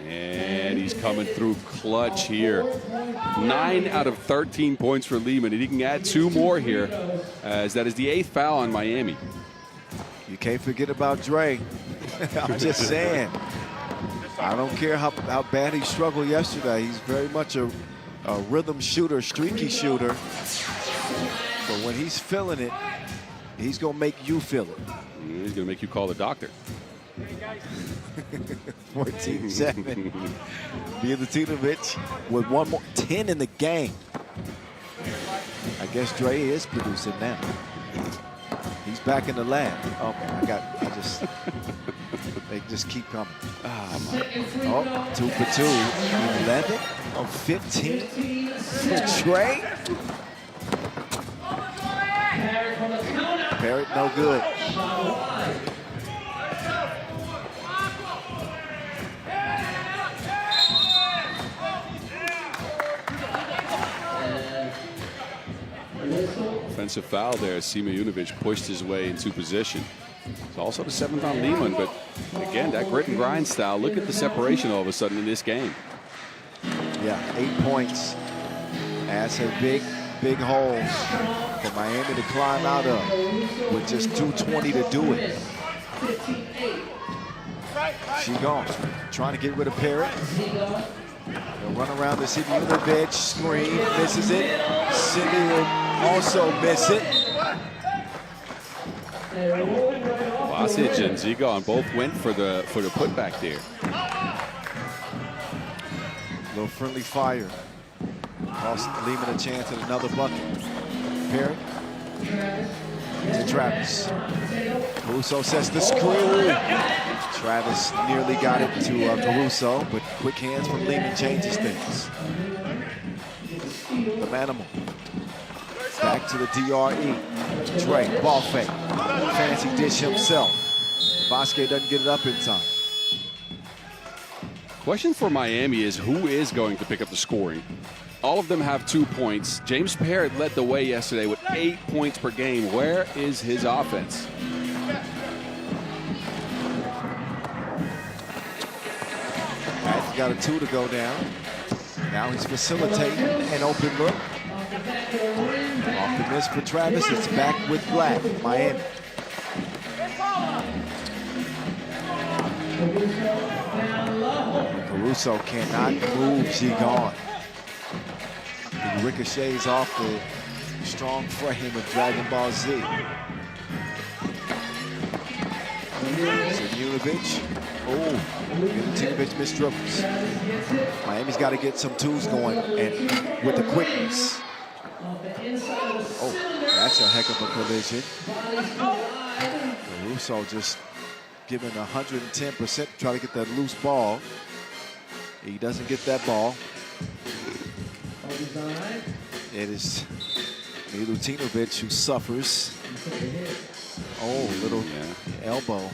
And he's coming through clutch here. 9 out of 13 points for Liman, and he can add 2 more here, as that is the 8th foul on Miami. You can't forget about Dre. I'm just saying. I don't care how bad he struggled yesterday. He's very much a rhythm shooter, streaky shooter. But when he's feeling it, he's going to make you feel it. He's going to make you call the doctor. 14-7. Utsunomiya with one more, 10 in the game. I guess Dre is producing now. He's back in the lab. Oh man, they just keep coming. Oh, 2 for 2, 11 of 15 for Trey. Parrott no good. Offensive foul there. Utsunomiya pushed his way into position. It's also the 7th on Liman, but again, that grit and grind style. Look at the separation all of a sudden in this game. Yeah, 8 points. That's a big hole for Miami to climb out of with just 2:20 to do it. She gone, trying to get rid of Parrott. They'll run around the Utsunomiya screen, misses it. Cindy will also miss it. Basic and Zigon both went for the putback there. Little friendly fire. Cost Liman a chance at another bucket. Parrott to Travis. Caruso sets the screen. Travis nearly got it to Caruso, but quick hands from Liman changes things. The Manimal. Back to the DRE. Dre, ball fake. Fancy dish himself. Bosque doesn't get it up in time. Question for Miami is who is going to pick up the scoring? All of them have 2 points. James Parrott led the way yesterday with 8 points per game. Where is his offense? He's got a 2 to go down. Now he's facilitating an open look. Off the miss for Travis. It's back with Black, Miami. Caruso cannot move Zigon. He ricochets off the strong frame of Dragon Ball Z. Utsunomiya. Oh, Utsunomiya missed dribbles. Miami's got to get some twos going and with the quickness. Oh, that's a heck of a collision. Caruso just giving 110% to try to get that loose ball. He doesn't get that ball. It is Utsunomiya who suffers. Oh, little elbow.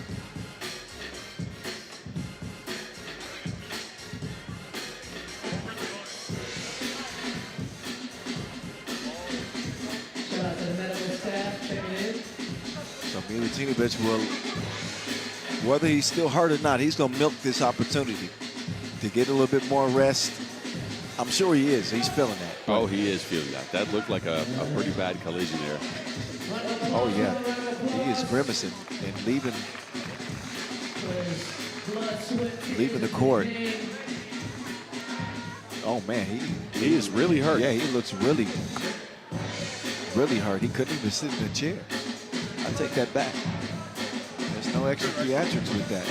So Utsunomiya will, whether he's still hurt or not, he's going to milk this opportunity to get a little bit more rest. I'm sure he is. He's feeling that. Oh, he is feeling that. That looked like a pretty bad collision there. Oh, yeah. He is grimacing and leaving the court. Oh, man. He is really hurt. Yeah, he looks really hurt. He couldn't even sit in a chair. I take that back. There's no extra theatrics with that.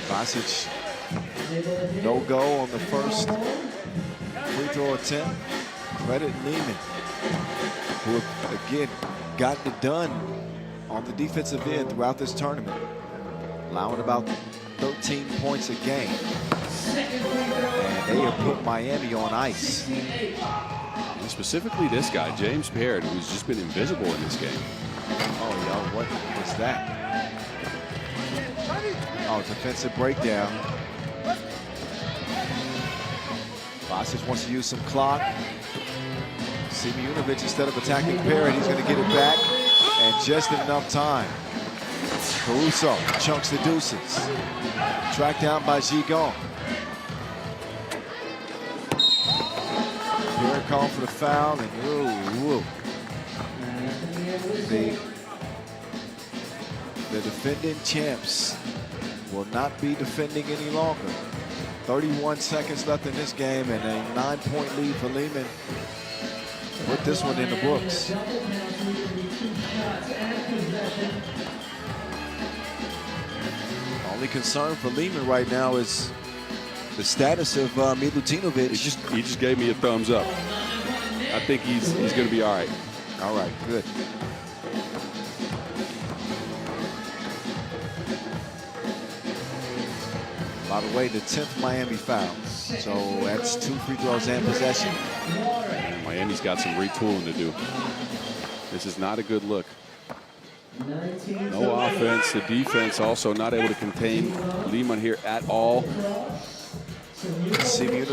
Basic, no go on the first free throw attempt. Credit Liman, who have, again, gotten it done on the defensive end throughout this tournament, allowing about 13 points a game. And they have put Miami on ice. And specifically this guy, James Parrott, who's just been invisible in this game. Oh, yo, what was that? Oh, defensive breakdown. Basic wants to use some clock. Utsunomiya, instead of attacking Parrott, he's going to get it back. And just enough time. Caruso chunks the deuces. Tracked down by Zigon. Here call for the foul, and the defending champs will not be defending any longer. 31 seconds left in this game, and a 9-point lead for Liman. Put this one in the books. Only concern for Liman right now is the status of Milutinovic. He just gave me a thumbs up. I think he's going to be all right. All right, good. By the way, the 10th Miami foul. So that's 2 free throws and possession. Miami's got some retooling to do. This is not a good look. No offense. The defense also not able to contain Liman here at all. Utsunomiya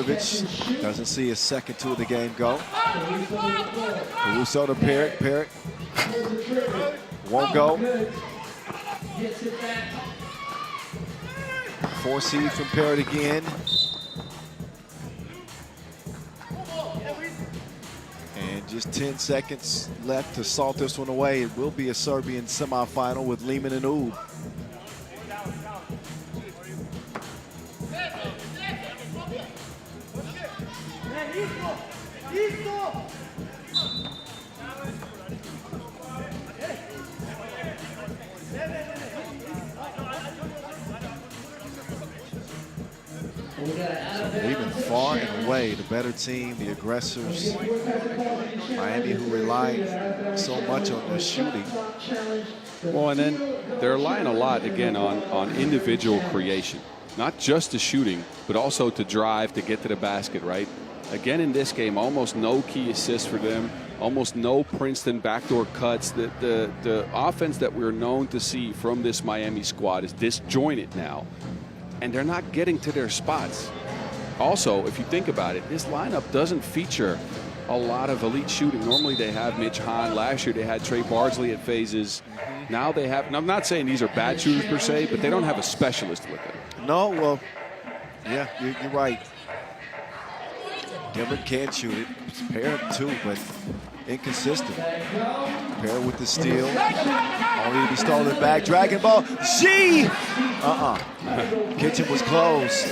doesn't see a second to the game go. Caruso to Parrott. Parrott won't go. 4 seed from Parrott again. And just 10 seconds left to salt this one away. It will be a Serbian semifinal with Liman and Oob. Liman far and away the better team, the aggressors. Miami, who rely so much on their shooting. Well, and then they're relying a lot, again, on individual creation. Not just the shooting, but also to drive, to get to the basket, right? Again, in this game, almost no key assists for them. Almost no Princeton backdoor cuts. The offense that we're known to see from this Miami squad is disjointed now. And they're not getting to their spots. Also, if you think about it, this lineup doesn't feature a lot of elite shooting. Normally they have Mitch Hahn. Last year they had Trey Bardsley at phases. Now they have, and I'm not saying these are bad shooters per se, but they don't have a specialist with them. No, well, yeah, you're right. Gilbert can shoot it. It's Parrott too, but inconsistent. Parrott with the steal. Only to be stolen back. Dragon ball. Shi! Kitchen was closed.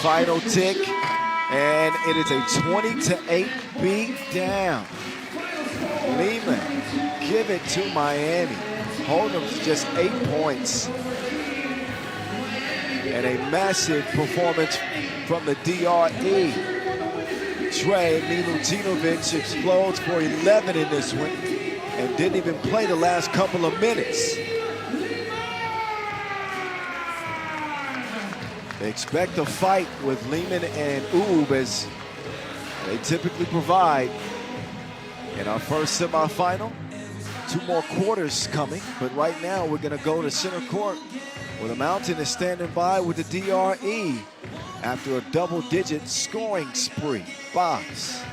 Final tick. And it is a 20-8 beat down. Liman give it to Miami. Hold'em's just 8 points. And a massive performance from the DRE. Trey Milutinovic explodes for 11 in this one and didn't even play the last couple of minutes. They expect a fight with Liman and Oob, as they typically provide in our first semifinal. 2 more quarters coming, but right now we're going to go to center court where the Mountain is standing by with the DRE after a double-digit scoring spree. Box.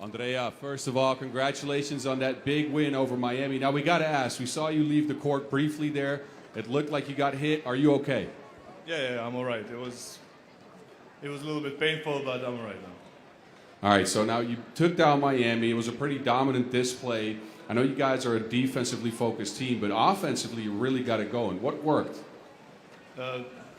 Andrea, first of all, congratulations on that big win over Miami. Now we got to ask, we saw you leave the court briefly there. It looked like you got hit. Are you okay? Yeah, I'm all right. It was a little bit painful, but I'm all right now. All right, so now you took down Miami. It was a pretty dominant display. I know you guys are a defensively focused team, but offensively you really got it going. What worked?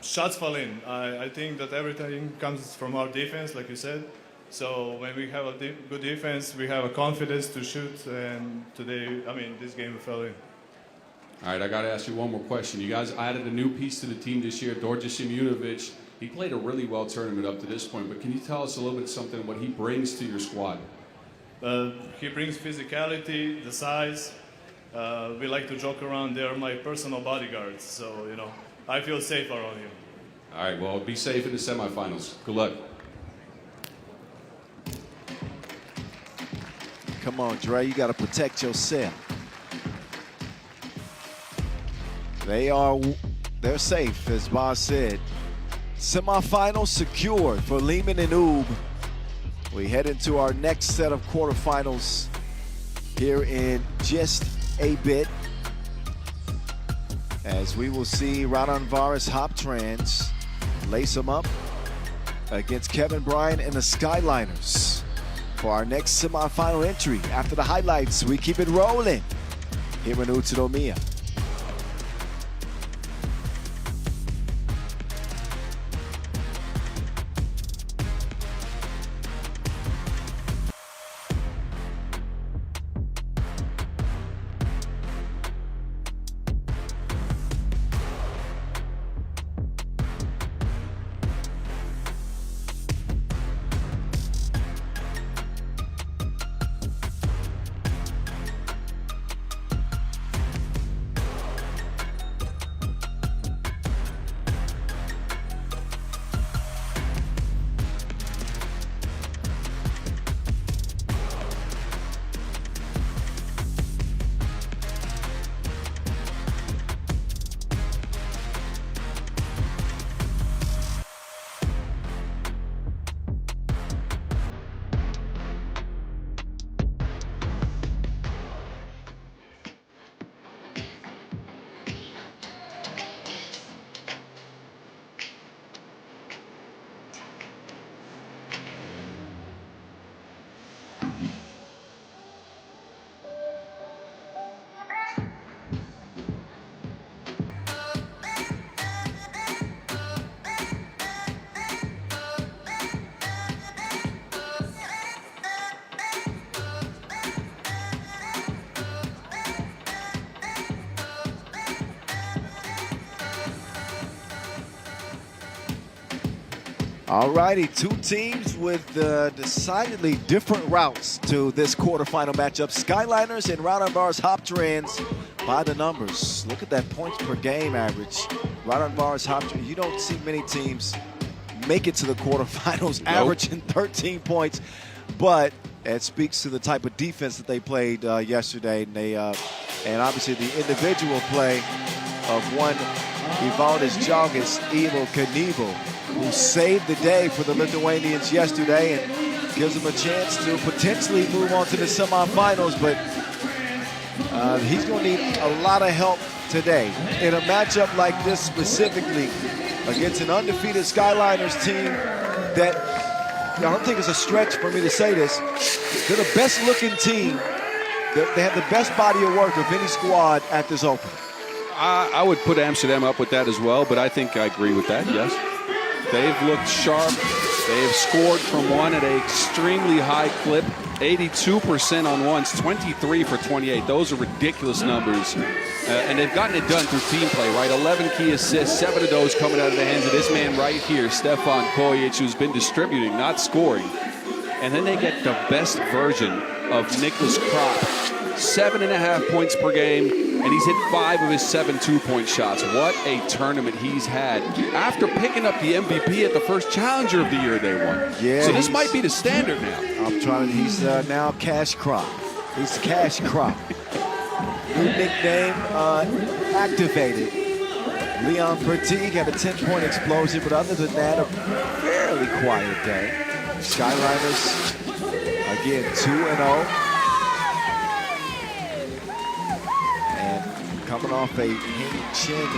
Shots fall in. I think that everything comes from our defense, like you said. So when we have a good defense, we have a confidence to shoot. And today, this game fell in. All right, I got to ask you one more question. You guys added a new piece to the team this year, Dorje Simunovic. He played a really well tournament up to this point, but can you tell us a little bit something what he brings to your squad? He brings physicality, the size. We like to joke around. They're my personal bodyguards, so I feel safe around him. All right, well, be safe in the semifinals. Good luck. Come on, Dre, you got to protect yourself. They're safe, as Boz said. Semifinals secured for Liman and Oob. We head into our next set of quarterfinals here in just a bit, as we will see Raudondvaris Hoptrans lace them up against Kevin Bryant and the Skyliners for our next semifinal entry. After the highlights, we keep it rolling here in Utsunomiya. Alrighty, two teams with decidedly different routes to this quarterfinal matchup. Skyliners and Raudondvaris Hoptrans by the numbers. Look at that points per game average. Raudondvaris Hoptrans, you don't see many teams make it to the quarterfinals averaging 13 points, but it speaks to the type of defense that they played yesterday. And they and obviously the individual play of one Evaldis Jogas Evo Knievel, who saved the day for the Lithuanians yesterday and gives them a chance to potentially move on to the semifinals. But he's going to need a lot of help today in a matchup like this, specifically against an undefeated Skyliners team that, I don't think it's a stretch for me to say this, they're the best looking team. They have the best body of work of any squad at this Open. I would put Amsterdam up with that as well, but I think I agree with that, yes. They've looked sharp. They have scored from one at an extremely high clip. 82% on ones, 23 for 28. Those are ridiculous numbers. And they've gotten it done through team play, right? 11 key assists, 7 of those coming out of the hands of this man right here, Stefan Kojic, who's been distributing, not scoring. And then they get the best version of Niklas Krop. 7.5 points per game, and he's hit 5 of his 7 two-point shots. What a tournament he's had after picking up the MVP at the first Challenger of the year they won. Yeah, so this might be the standard now. He's now Cash Crop. He's Cash Crop. New nickname activated. Leon Bertig had a 10-point explosion, but other than that, a fairly quiet day. Skyliners, again, 2-0. Coming off a Hing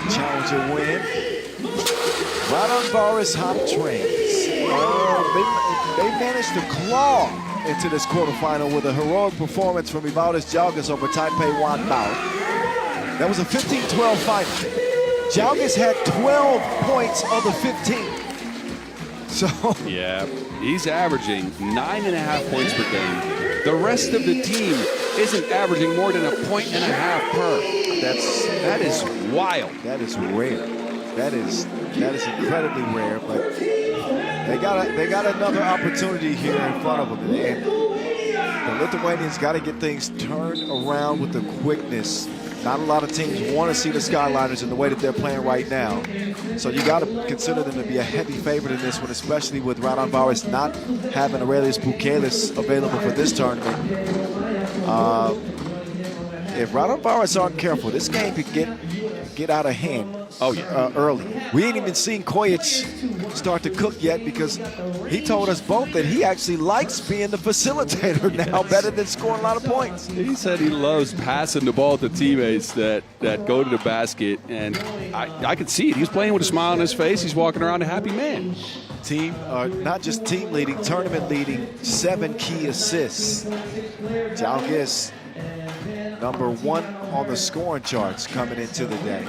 Challenger win. Raudondvaris Hoptrans. They managed to claw into this quarterfinal with a heroic performance from Evaldis Jogas over Taipei Wan Bao. That was a 15-12 final. Jogas had 12 points of the 15. So yeah, he's averaging 9.5 points per game. The rest of the team isn't averaging more than 1.5 points per. That is wild. That is rare. That is incredibly rare. But they got another opportunity here in front of them, and the Lithuanians got to get things turned around with the quickness. Not a lot of teams want to see the Skyliners in the way that they're playing right now. So you got to consider them to be a heavy favorite in this one, especially with Raudondvaris not having Aurelius Bukelis available for this tournament. If Raudondvaris aren't careful, this game could get out of hand early. We ain't even seen Kojic start to cook yet, because he told us both that he actually likes being the facilitator now better than scoring a lot of points. He said he loves passing the ball to teammates that go to the basket, and I could see it. He's playing with a smile on his face. He's walking around a happy man. Team, not just team leading, tournament leading, 7 key assists. Jalgis, #1 on the scoring charts coming into the day.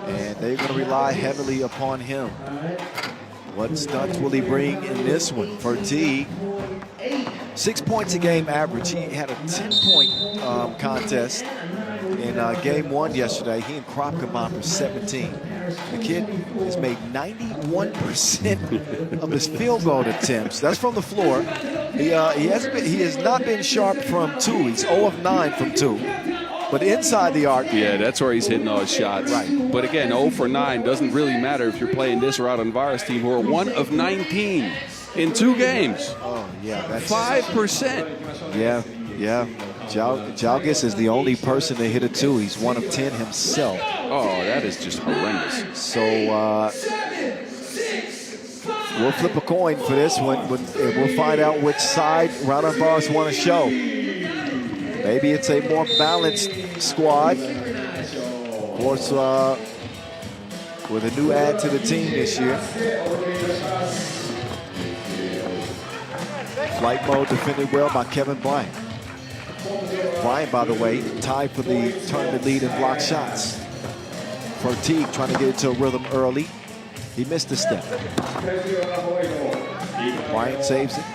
And they're going to rely heavily upon him. What stunts will he bring in this one? For T, 6 points a game average. He had a 10-point contest in game 1 yesterday. He and Krop combined for 17. The kid has made 91% of his field goal attempts. That's from the floor. He has not been sharp from 2. He's 0 of 9 from 2. But inside the arc. Yeah, that's where he's hitting all his shots. Right. But again, 0 for 9 doesn't really matter if you're playing this Raudondvaris team who are 1 of 19 in 2 games. Oh, yeah. That's 5%. Yeah. Jalgis is the only person to hit a 2. He's 1 of 10 himself. Oh, that is just horrendous. So we'll flip a coin for this one. We'll find out which side Raudondvaris want to show. Maybe it's a more balanced squad. Of course, with a new add to the team this year. Flight mode defended well by Kevin Bryant. Bryant, by the way, tied for the tournament lead in block shots. Teague trying to get into a rhythm early. He missed a step. Bryant saves it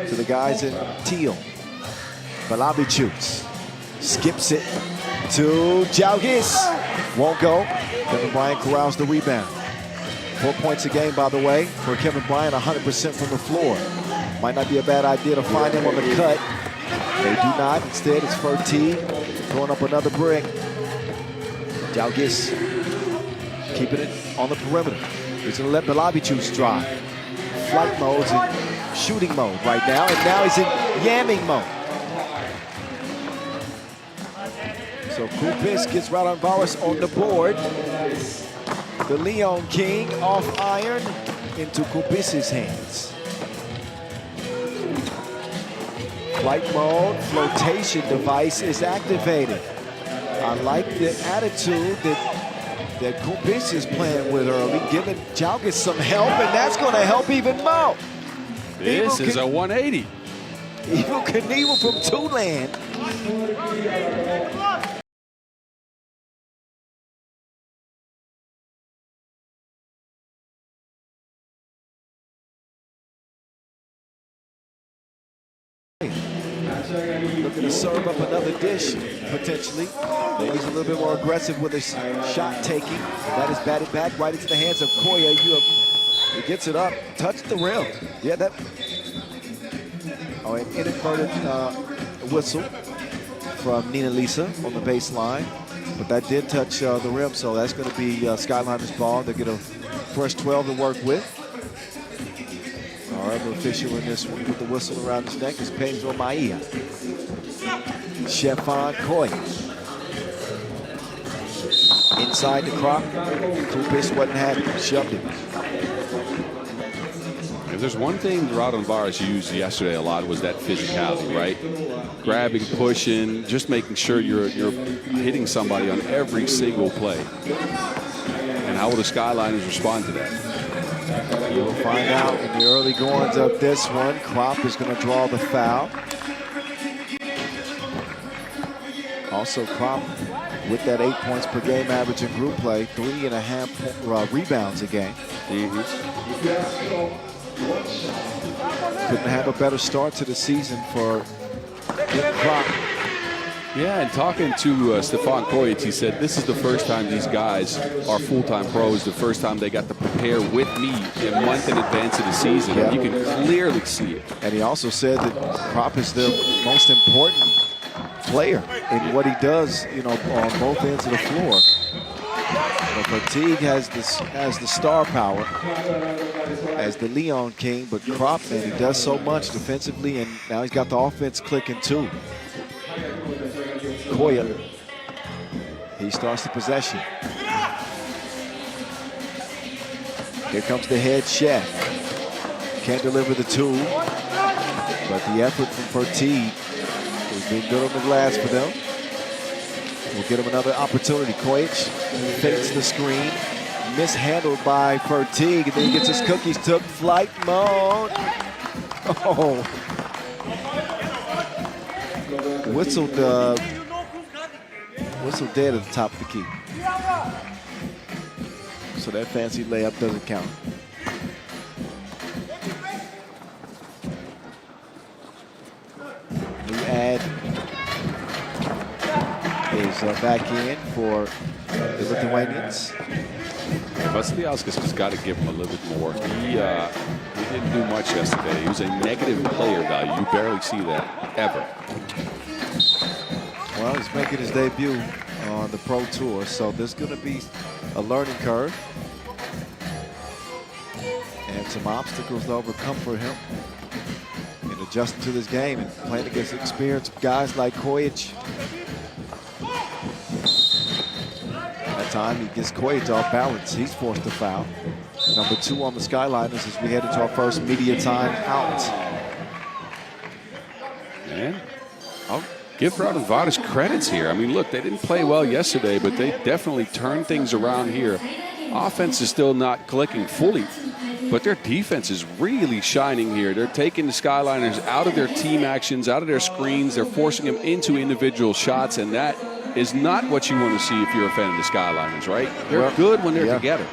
to the guys in teal. Balabi shoots. Skips it to Jalgis. Won't go. Kevin Bryant corrals the rebound. 4 points a game, by the way, for Kevin Bryant, 100% from the floor. Might not be a bad idea to find him on the cut. They do not. Instead, it's Teague throwing up another brick. Jalgis keeping it on the perimeter. He's going to let Balabichus drive. Flight mode's in shooting mode right now, and now he's in yamming mode. So Kupis gets Raudondvaris on the board. The Leon King off iron into Kupis's hands. Flight mode, flotation device is activated. I like the attitude that Kupis is playing with early, giving Jalgis some help, and that's going to help even more. This is a 180. Evil Knievel from Tulane. Looking to serve up another dish, potentially. He's a little bit more aggressive with his shot taking. That is batted back right into the hands of Koya. He gets it up, touched the rim. Yeah, that. Oh, an inadvertent whistle from Nina Lisa on the baseline. But that did touch the rim, so that's going to be Skyliners' ball. They get a fresh 12 to work with. Our other official in this one with the whistle around his neck is Pedro Maia. Stefan Koy. Inside the crop. Kupis wasn't happy. Shoved it. If there's one thing Raudondvaris used yesterday a lot was that physicality, right? Grabbing, pushing, just making sure you're hitting somebody on every single play. And how will the Skyliners respond to that? You'll find out in the early goings of this one. Krop is going to draw the foul. Also, Krop with that 8 points per game average in group play, 3.5 rebounds a game. Couldn't have a better start to the season for Krop. Yeah, and talking to Stefan Koyic, he said this is the first time these guys are full-time pros, the first time they got to prepare with me a month in advance of the season. Yeah. You can clearly see it. And he also said that Krop is the most important player in what he does, you know, on both ends of the floor. Teague has the star power as the Leon King, but Krop, man, he does so much defensively, and now he's got the offense clicking too. Koya, he starts the possession. Here comes the head chef. Can't deliver the 2, but the effort from Teague has been good on the glass for them. We'll get him another opportunity. Koyic fakes the screen, mishandled by Fertig, and then he gets his cookies took. Flight mode. Oh. Whistled dead at the top of the key. So that fancy layup doesn't count. New ad is back in for the Lithuanians. Vasiliauskas has got to give him a little bit more. He didn't do much yesterday. He was a negative player value. You barely see that ever. Well, he's making his debut on the Pro Tour, so there's going to be a learning curve and some obstacles to overcome for him in adjusting to this game and playing against experienced guys like Kojic. That time he gets Kojic off balance. He's forced to foul. Number 2 on the Skyliners as we head into our first media time out. Man, I'll give Raudondvaris credits here. I mean, look, they didn't play well yesterday, but they definitely turned things around here. Offense is still not clicking fully, but their defense is really shining here. They're taking the Skyliners out of their team actions, out of their screens. They're forcing them into individual shots, and that is not what you want to see if you're a fan of the Skyliners, right? They're good when they're together.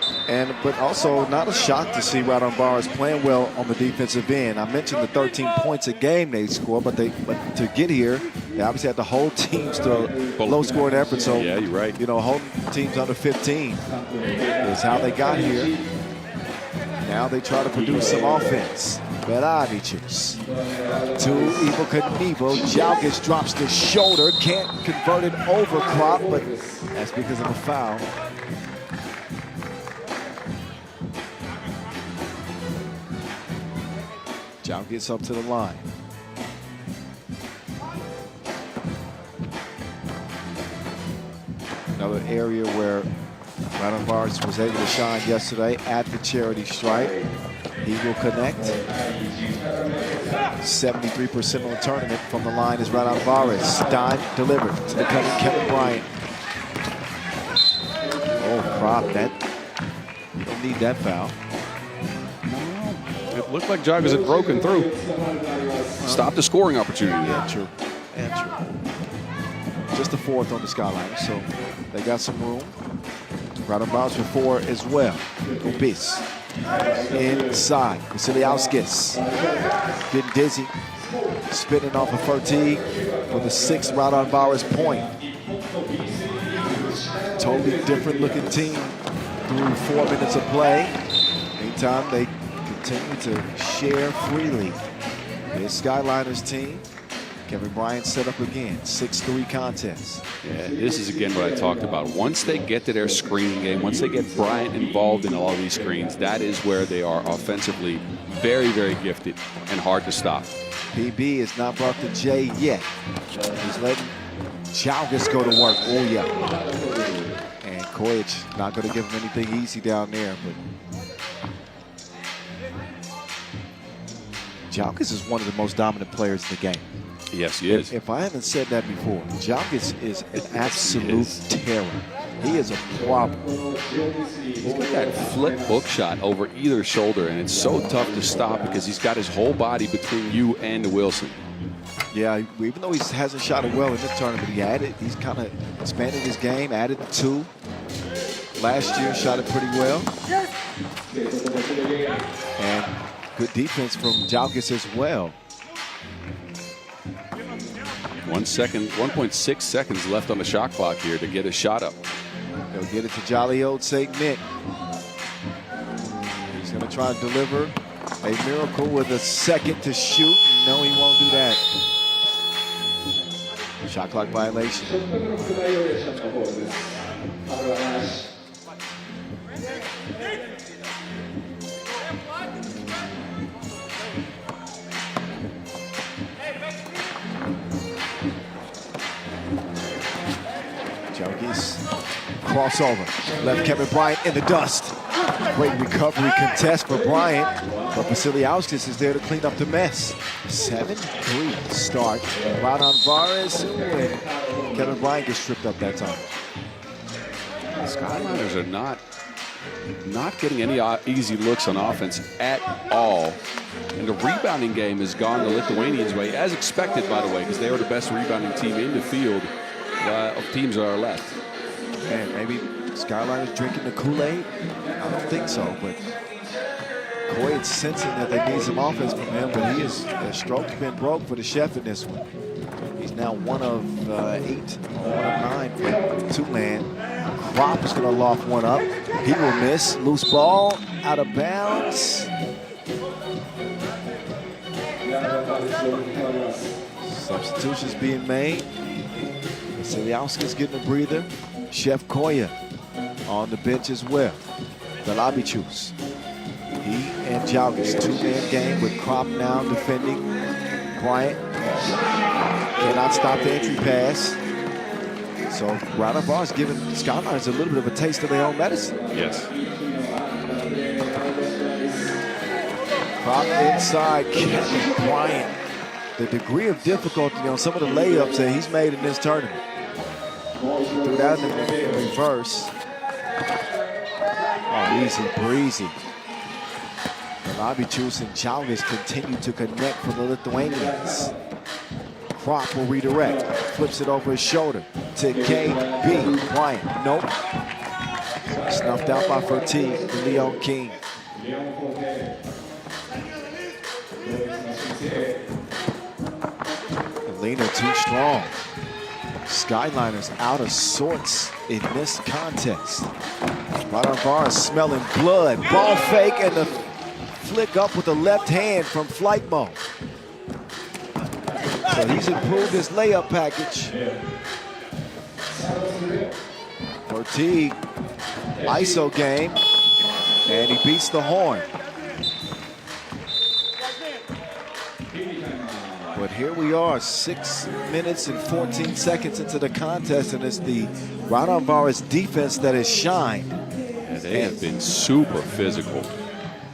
But also not a shock to see Raudondvaris playing well on the defensive end. I mentioned the 13 points a game they score, but to get here, they obviously had to hold teams to a low-scoring effort. So yeah, you're right. You know, holding teams under 15 is how they got here. Now they try to produce some offense. Beravicius to Ivo Knievo. Jalgis drops the shoulder. Can't convert it over Krop, but that's because of a foul. Jal gets up to the line. Another area where Raudondvaris was able to shine yesterday at the charity stripe. He will connect. 73% on the tournament from the line is Raudondvaris. Stein delivered to the cutting Kevin Bryant. Oh, Krop, that you don't need that foul. It looked like Jalgis had broken through. Stopped the scoring opportunity. Yeah, true. And true. Just the 4th on the Skyliners, so they got some room. Raudondvaris for 4 as well. Obis inside. Vasiliauskas getting dizzy. Spinning off of Fertig for the 6th Raudondvaris point. Totally different looking team through 4 minutes of play. Meantime, they continue to share freely. This Skyliners team. Kevin Bryant set up again, 6-3 contest. Yeah, this is again what I talked about. Once they get to their screening game, once they get Bryant involved in all these screens, that is where they are offensively very, very gifted and hard to stop. PB is not brought to Jay yet. He's letting Jalgis go to work. Oh, yeah. And Kojic not going to give him anything easy down there. But Jalgis is one of the most dominant players in the game. Yes, he is. If I haven't said that before, Jalgis is an absolute terror. He is a problem. He's got that flip hook shot over either shoulder, and it's so tough to stop because he's got his whole body between you and the Wilson. Yeah, even though he hasn't shot it well in this tournament, he's kind of expanded his game, added 2. Last year, shot it pretty well. And good defense from Jalgis as well. 1.6 seconds left on the shot clock here to get a shot up. They'll get it to jolly old St. Nick. He's going to try to deliver a miracle with a second to shoot. No, he won't do that. Shot clock violation. Jalgis, crossover, left Kevin Bryant in the dust. Great recovery contest for Bryant, but Vasiliauskas is there to clean up the mess. 7-3 start. Raudondvaris, and Kevin Bryant gets tripped up that time. The Skyliners are not not getting any easy looks on offense at all. And the rebounding game has gone the Lithuanians' way, as expected, by the way, because they are the best rebounding team in the field of teams that are left. Man, maybe Skyliners drinking the Kool-Aid? I don't think so, but Koy's sensing that they need some offense from him, but the stroke's been broke for the chef in this one. He's now 1 of 8, 1 of 9 for two-man. Krop is going to loft one up. He will miss. Loose ball, out of bounds. Substitutions being made. Vasiliauskas getting a breather. Chef Koya on the bench as well. Velabichus. He and Jalgis, two-man game with Krop now defending. Bryant cannot stop the entry pass. So Raudondvaris giving Skyliners a little bit of a taste of their own medicine. Yes. Krop inside, Kevin Bryant. The degree of difficulty on some of the layups that he's made in this tournament. Threw that in reverse. Oh, easy breezy. Velabichus and Jalgis continue to connect for the Lithuanians. Krop will redirect. Flips it over his shoulder to KB Bryant. Nope. Snuffed out by Fertig, the Leon King. Alina too strong. Skyliners out of sorts in this contest. Raudondvaris smelling blood. Ball fake and the flick up with the left hand from flight mode. So he's improved his layup package. Fertig, ISO game, and he beats the horn. But here we are, 6 minutes and 14 seconds into the contest, and it's the Raudondvaris defense that has shined. Yeah, they have been super physical.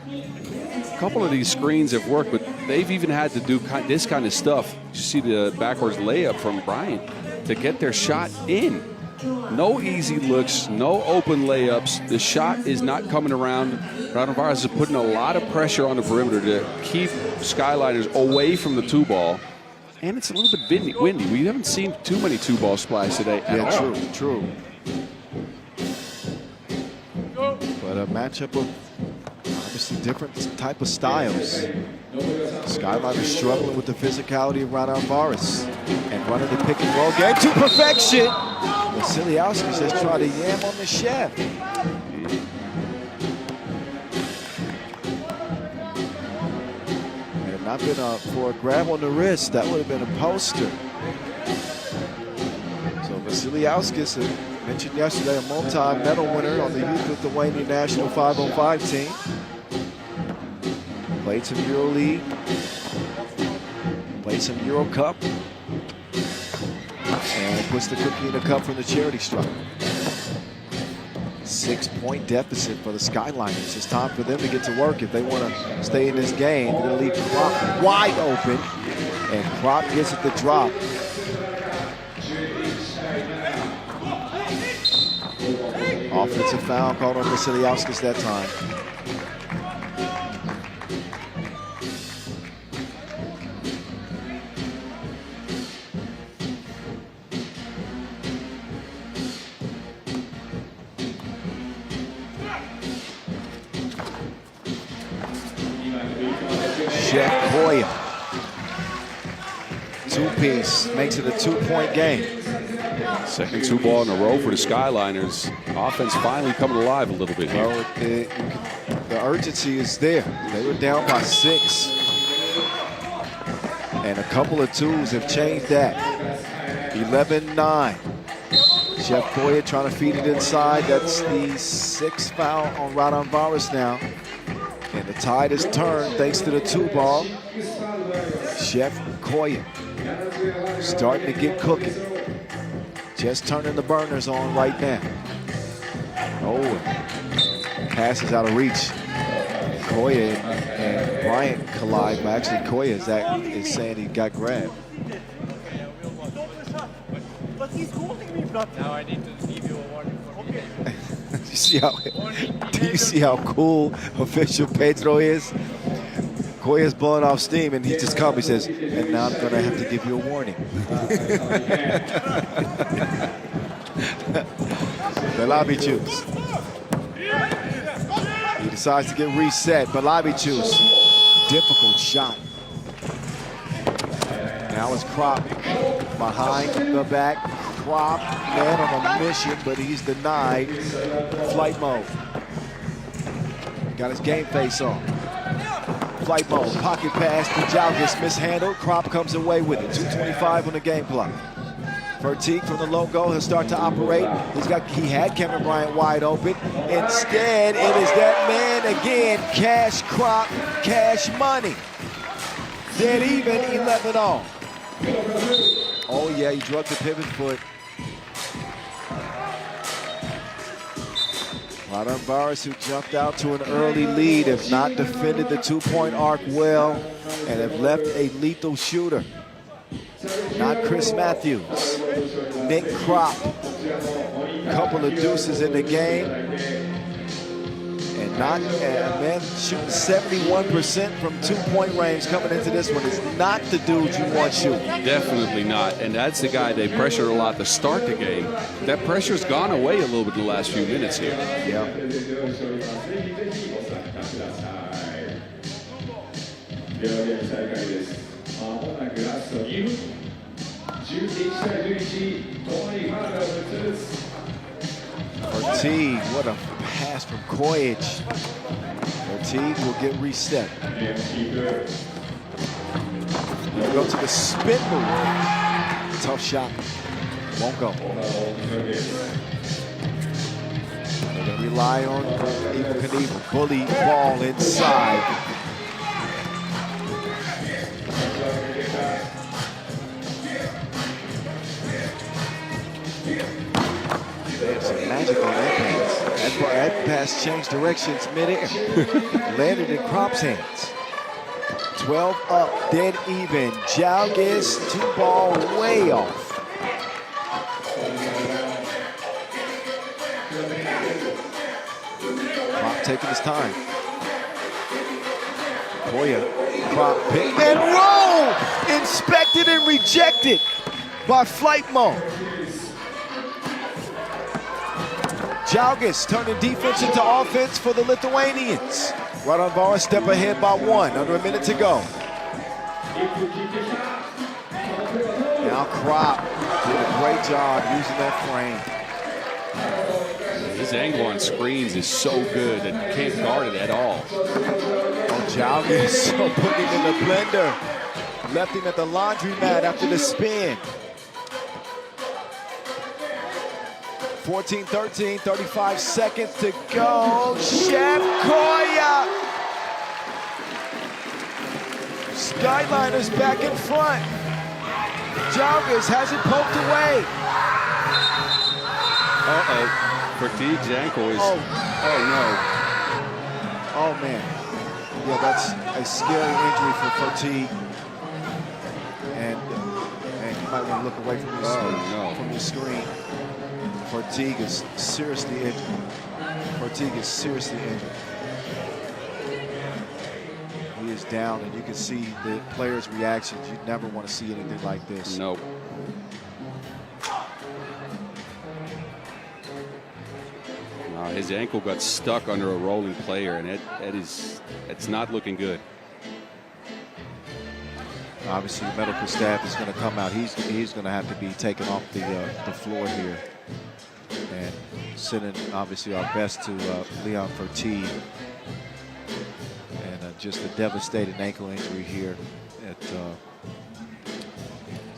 A couple of these screens have worked, but they've even had to do this kind of stuff. You see the backwards layup from Bryant to get their shot in. No easy looks, no open layups. The shot is not coming around. Raudondvaris is putting a lot of pressure on the perimeter to keep Skyliners away from the two ball. And it's a little bit windy. We haven't seen too many two ball splash today at all. True. But a matchup of obviously different type of styles. Skyliners struggling with the physicality of Raudondvaris and running the pick and roll game to perfection. Vasiliauskas just tried to yam on the chef. Had it not been for a grab on the wrist, that would have been a poster. So Vasiliauskas, mentioned yesterday, a multi-medal winner on the Youth Lithuania National 5-on-5 team. Played some EuroLeague, played some Euro Cup, and puts the cookie in the cup from the charity stripe. 6-point deficit for the Skyliners. It's time for them to get to work if they want to stay in this game. They're going to leave Krop wide open, and Krop gets it the drop. Offensive foul called on Vasiliauskas that time. Koya. Two-piece makes it a 2-point game. Second two ball in a row for the Skyliners. Offense finally coming alive a little bit here. Well, the urgency is there. They were down by 6. And a couple of twos have changed that. 11-9. Chef Koya trying to feed it inside. That's the 6th foul on Raudondvaris now. And the tide has turned thanks to the 2-ball. Chef Koya starting to get cooking. Just turning the burners on right now. Oh, passes out of reach. Koya and Bryant collide, but actually Koya is saying he got grabbed. But he's holding me, brother. Now I need to give you a warning for me. Do you see how cool official Pedro is? Koya's blowing off steam, and he just calmly says, and now I'm going to have to give you a warning. Belabichus. He decides to get reset. Belabichus. Difficult shot. Now it's Krop behind the back. Krop, man on a mission, but he's denied flight mode. Got his game face on. Flight mode, pocket pass to Jalgis, mishandled. Krop comes away with it. 2:25 on the game clock. Vertique from the logo, he'll start to operate. He had Kevin Bryant wide open. Instead, it is that man again, Cash Krop, Cash Money. Dead even, 11 all. Oh yeah, he drugged the pivot foot. Raudondvaris, who jumped out to an early lead, have not defended the two-point arc well and have left a lethal shooter. Not Chris Matthews. Nick Krop. Couple of deuces in the game. And man shooting 71% from two-point range coming into this one is not the dude you want shooting. Definitely not. And that's the guy they pressured a lot to start the game. That pressure's gone away a little bit in the last few minutes here. Yeah. Vertige, what a pass from Kojic. Vertige will get reset. He'll go to the spin move. Tough shot. Won't go. They're going to rely on Evel Knievel. Bully ball inside. Some magic on that pass. That pass changed directions midair. Landed in Krop's hands. 12 up, dead even. Jalgis, two ball way off. Krop taking his time. Koya, Krop pick and roll! Inspected and rejected by Flight Mode. Jalgis turning defense into offense for the Lithuanians. Raudondvaris step ahead by one, under a minute to go. Now Krop did a great job using that frame. His angle on screens is so good that you can't guard it at all. Oh, Jalgis putting him in the blender. Left him at the laundromat after the spin. 14-13, 35 seconds to go. Chef Koya. Skyliners back in front. Jalgis has it poked away. Uh-oh. Vertige's ankle is... Oh no. Oh, man. Yeah, that's a scary injury for Vertige. And you might want to look away from your screen. Vertige is seriously injured. Vertige is seriously injured. He is down, and you can see the players' reactions. You never want to see anything like this. Nope. His ankle got stuck under a rolling player, and it's not looking good. Obviously, the medical staff is going to come out. He's going to have to be taken off the floor here. And sending, obviously, our best to Leon Vertige. And just a devastating ankle injury here.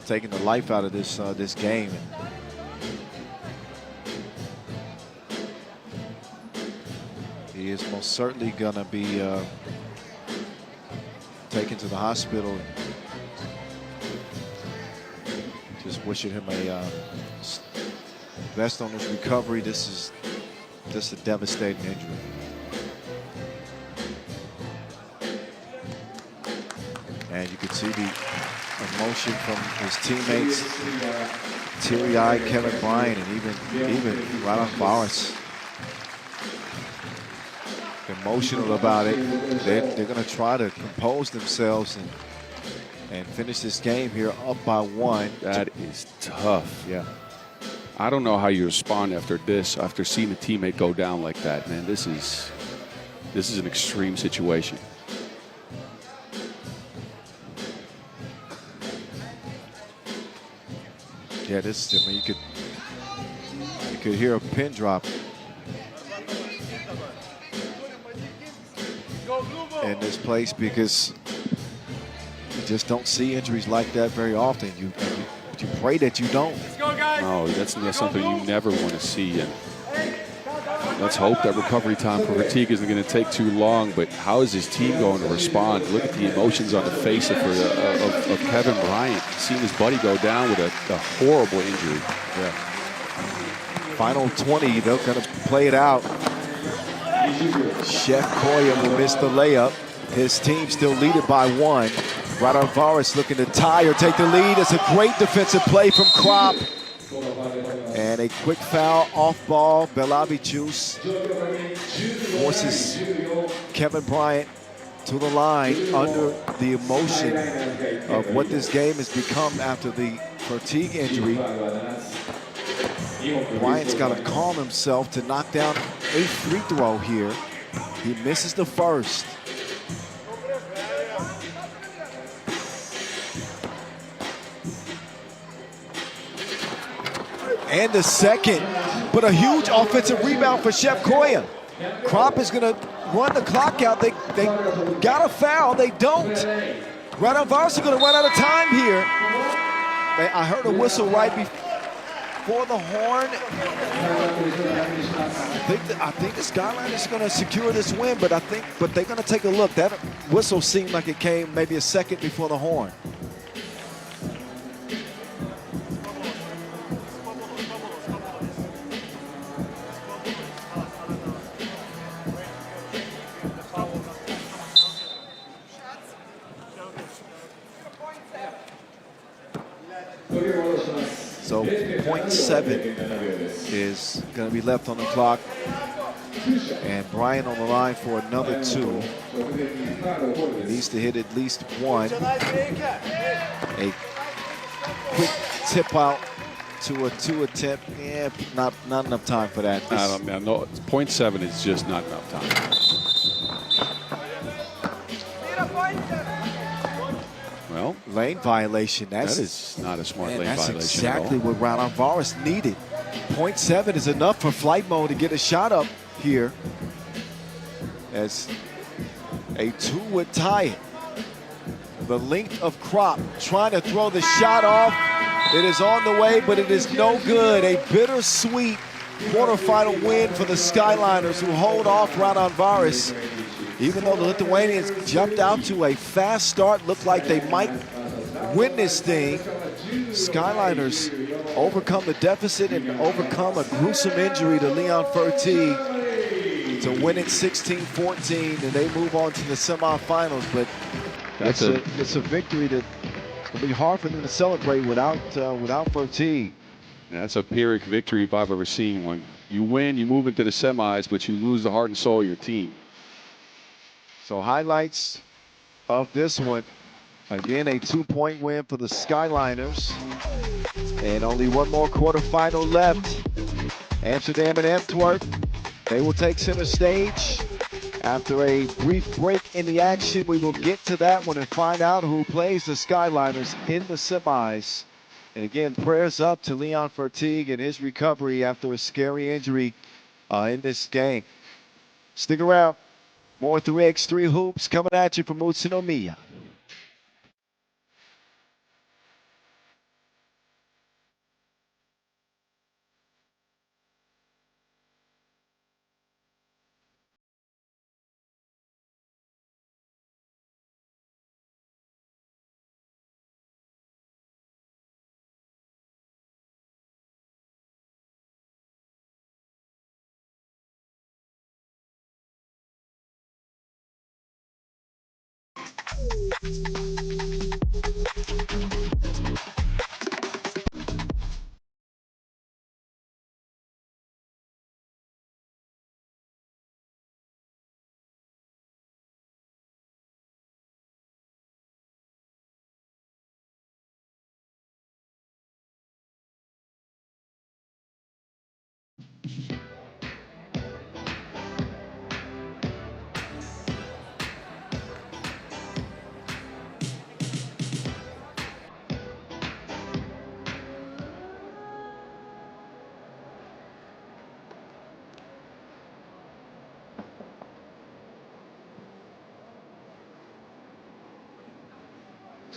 Taking the life out of this game. He is most certainly going to be taken to the hospital. Just wishing him a best on his recovery. This is just a devastating injury. And you can see the emotion from his teammates, teary-eyed Kevin Bryant, and even Raudondvaris. emotional about it. They're going to try to compose themselves and finish this game here up by 1. That is tough. Yeah. I don't know how you respond after this, after seeing a teammate go down like that, man. This is an extreme situation. Yeah, I mean, you could hear a pin drop in this place because you just don't see injuries like that very often. You pray that you don't. No, that's something you never want to see. And let's hope that recovery time for Vertiga isn't going to take too long. But how is his team going to respond? Look at the emotions on the face of Kevin Bryant. Seeing his buddy go down with a horrible injury. Yeah. Final 20, they're going to play it out. Chef Koya will miss the layup. His team still lead it by 1. Raudondvaris looking to tie or take the lead. It's a great defensive play from Krop. And a quick foul off ball. Belabicius forces Kevin Bryant to the line under the emotion of what this game has become after the fatigue injury. Bryant's got to calm himself to knock down a free throw here. He misses the first. And the second, but a huge offensive rebound for Chef Koya. Krop is going to run the clock out. They got a foul. They don't. Raudondvaris are going to run out of time here. I heard a whistle right before the horn. I think the Skyliners is going to secure this win, but they're going to take a look. That whistle seemed like it came maybe a second before the horn. So 0.7 is going to be left on the clock. And Bryant on the line for another 2. He needs to hit at least 1. A quick tip out to a 2 attempt. Yeah, not enough time for that. I don't know. No, 0.7 is just not enough time. Well, lane violation. That is not a smart lane that's violation. That's exactly what Raudondvaris needed. 0.7 is enough for flight mode to get a shot up here, as a 2 would tie it. The length of Krop trying to throw the shot off. It is on the way, but it is no good. A bittersweet quarterfinal win for the Skyliners, who hold off Raudondvaris. Even though the Lithuanians jumped out to a fast start, looked like they might win this thing, Skyliners overcome the deficit and overcome a gruesome injury to Leon Fertig to win it 16-14, and they move on to the semifinals. But it's a victory that will be hard for them to celebrate without Fertig. That's a Pyrrhic victory if I've ever seen one. You win, you move into the semis, but you lose the heart and soul of your team. So highlights of this one. Again, a 2-point win for the Skyliners. And only one more quarterfinal left. Amsterdam and Antwerp. They will take center stage. After a brief break in the action, we will get to that one and find out who plays the Skyliners in the semis. And again, prayers up to Leon Fertig and his recovery after a scary injury in this game. Stick around. More 3x3 hoops coming at you from Utsunomiya.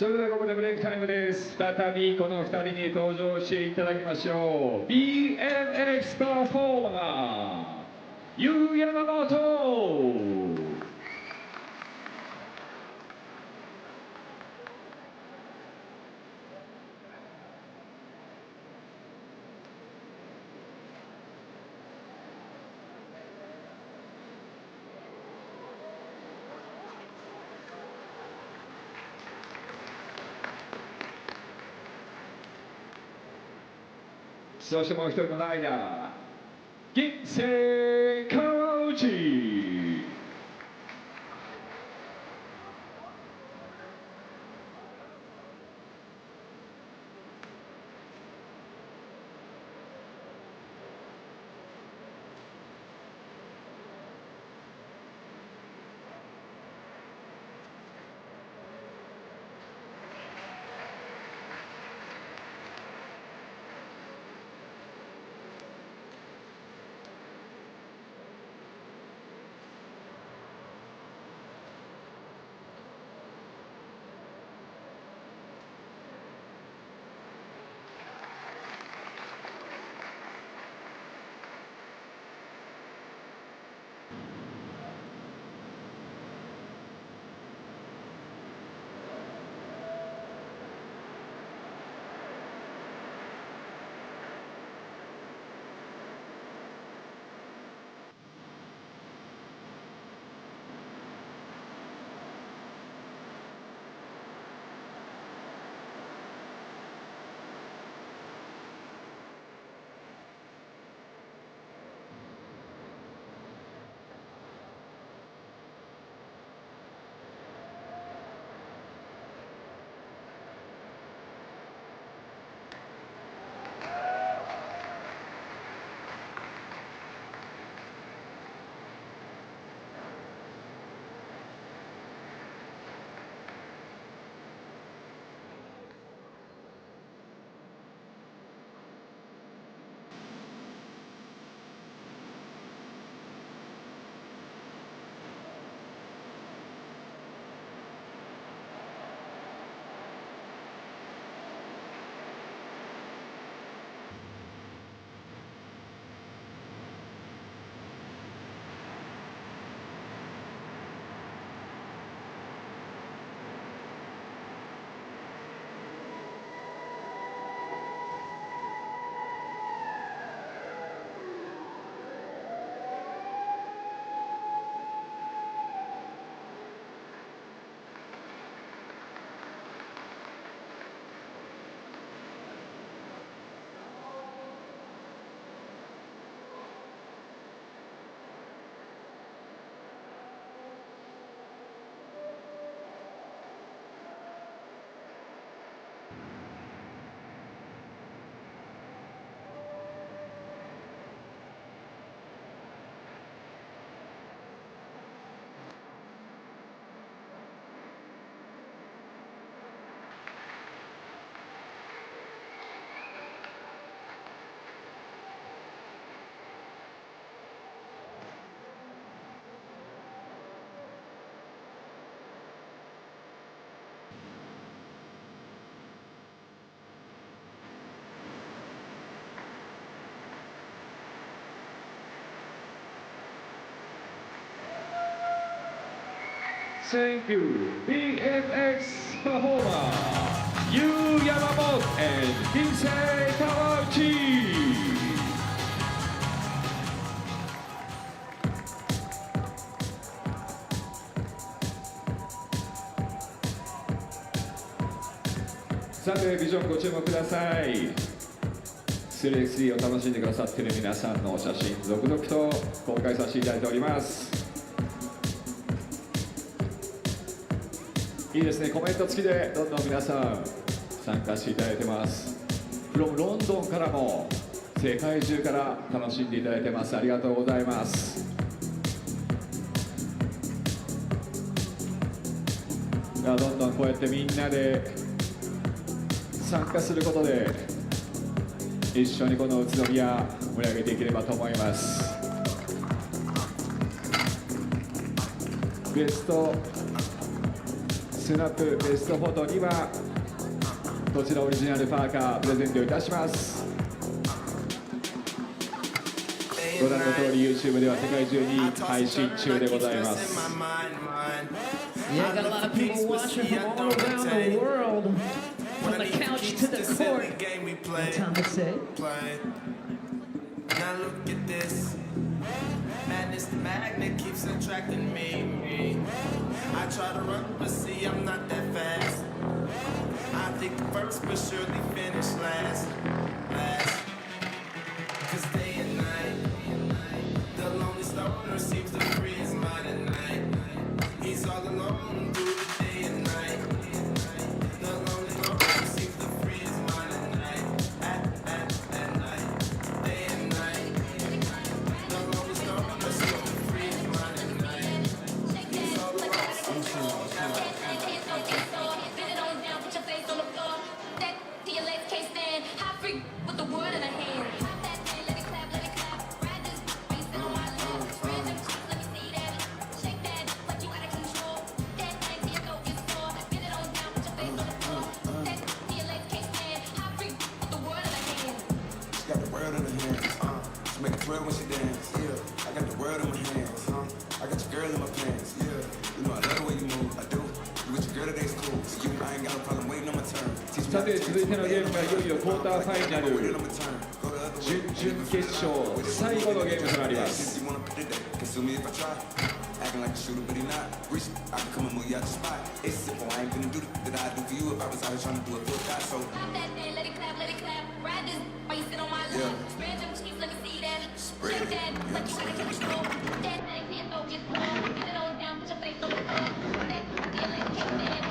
それではここでブレイクタイムです。再びこの2人に登場していただきましょう。BMX パフォーマー、ゆうやまもと。そしてもう一人のライダー、銀星川内。Thank you, BMX performer, Yu Yamamoto and Ginsei Kawauchi. さて、ビジョンご注目ください。3x3 を楽しんでくださっている皆さんのお写真、続々と公開させていただいております。いいですね、コメント付きでどんどん皆さん参加していただいてます。from ロンドンからも世界中から楽しんでいただいてます。ありがとうございます。どんどんこうやってみんなで参加することで一緒にこの宇都宮盛り上げていければと思います。ベストスナップベストフォトにはこちらオリジナルパーカープレゼントいたします。ご覧の通り YouTube では世界中に配信中でございます。 Yeah, got a lot of people watching from all around the world, from the couch to the court. What time to say? Now look at this. Madness, the magnet keeps attracting me. I try to run, but see, I'm not that fast. I think first, but surely finish last. Cause day and night, the lonely stoner seems to free his mind at night. He's all alone through the day and night. The lonely stoner seems to free his mind at night. At night, day and night. The lonely stoner seems to free his mind at night. He's all alone. With the word in a hand. Let it clap, ride this face in on my lap. Spread them cheeks, let me see that. Shake that, like you out of control. That thing till your throat gets sore. Get it on down, put your face on the floor. That till your legs can't stand. Hot freak with the word in a hand. She got the world in her hands, she make it twirl when she dance, yeah. I got the world in my hands, I got your girl in my pants, yeah. You know I love the way you move, I do. You with your girl today's cool, so you I ain't got no problem waiting on my turn. さて続いてのゲームがいよいよクォーターファイナル準々決勝最後のゲームとなります。 Acting like a shooter, but he not. Rich, I can come and move you out the spot. It's simple, I ain't gonna do that I do for you if I was out here trying to do a full shot. So Pop that thing, let it clap, ride this while you sit on my lap. Spread them cheeks, let me see that. Shake that, like you out of control. That thing till your throat gets sore. Get it on down, put your face on the floor. That till your legs can't stand.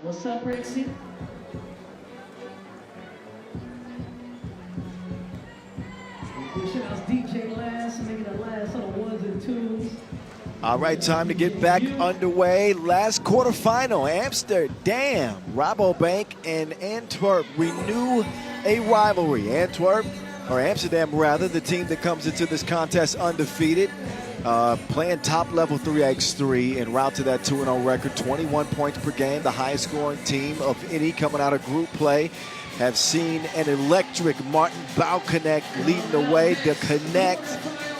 What's up, Rixie? Pushing out DJ last, making it last on the ones and twos. All right, time to get back underway. Last quarterfinal, Amsterdam. RABOBANK and Antwerp renew a rivalry. Antwerp or Amsterdam rather, the team that comes into this contest undefeated, playing top-level 3x3 en route to that 2-0 record, 21 points per game, the highest scoring team of any coming out of group play. Have seen an electric Martin Balconnect leading the way. The Connect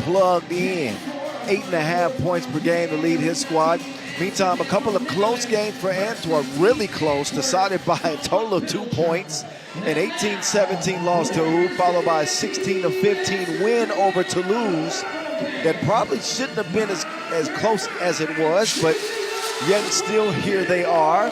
plugged in. 8.5 points per game to lead his squad. Meantime, a couple of close games for Antwerp, really close, decided by a total of 2 points. An 18-17 loss to Oud, followed by a 16-15 win over Toulouse. That probably shouldn't have been as close as it was, but yet still here they are.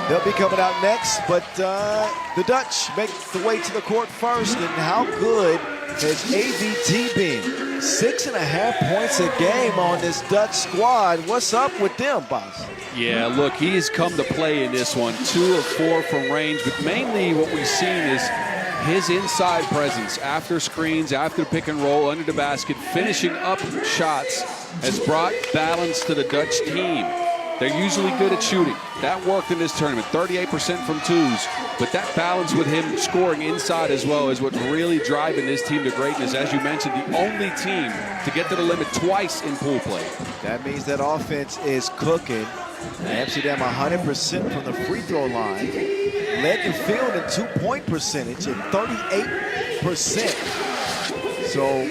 They'll be coming out next, but the Dutch make the way to the court first. And how good has AVT been? 6.5 points a game on this Dutch squad. What's up with them, boss? Yeah, look, he's come to play in this one. 2 of 4 from range, but mainly what we've seen is his inside presence after screens, after the pick and roll, under the basket, finishing up shots has brought balance to the Dutch team. They're usually good at shooting. That worked in this tournament, 38% from twos. But that balance with him scoring inside as well is what really driving this team to greatness. As you mentioned, the only team to get to the limit twice in pool play. That means that offense is cooking. Amsterdam 100% from the free throw line. Led the field in 2-point percentage at 38%. So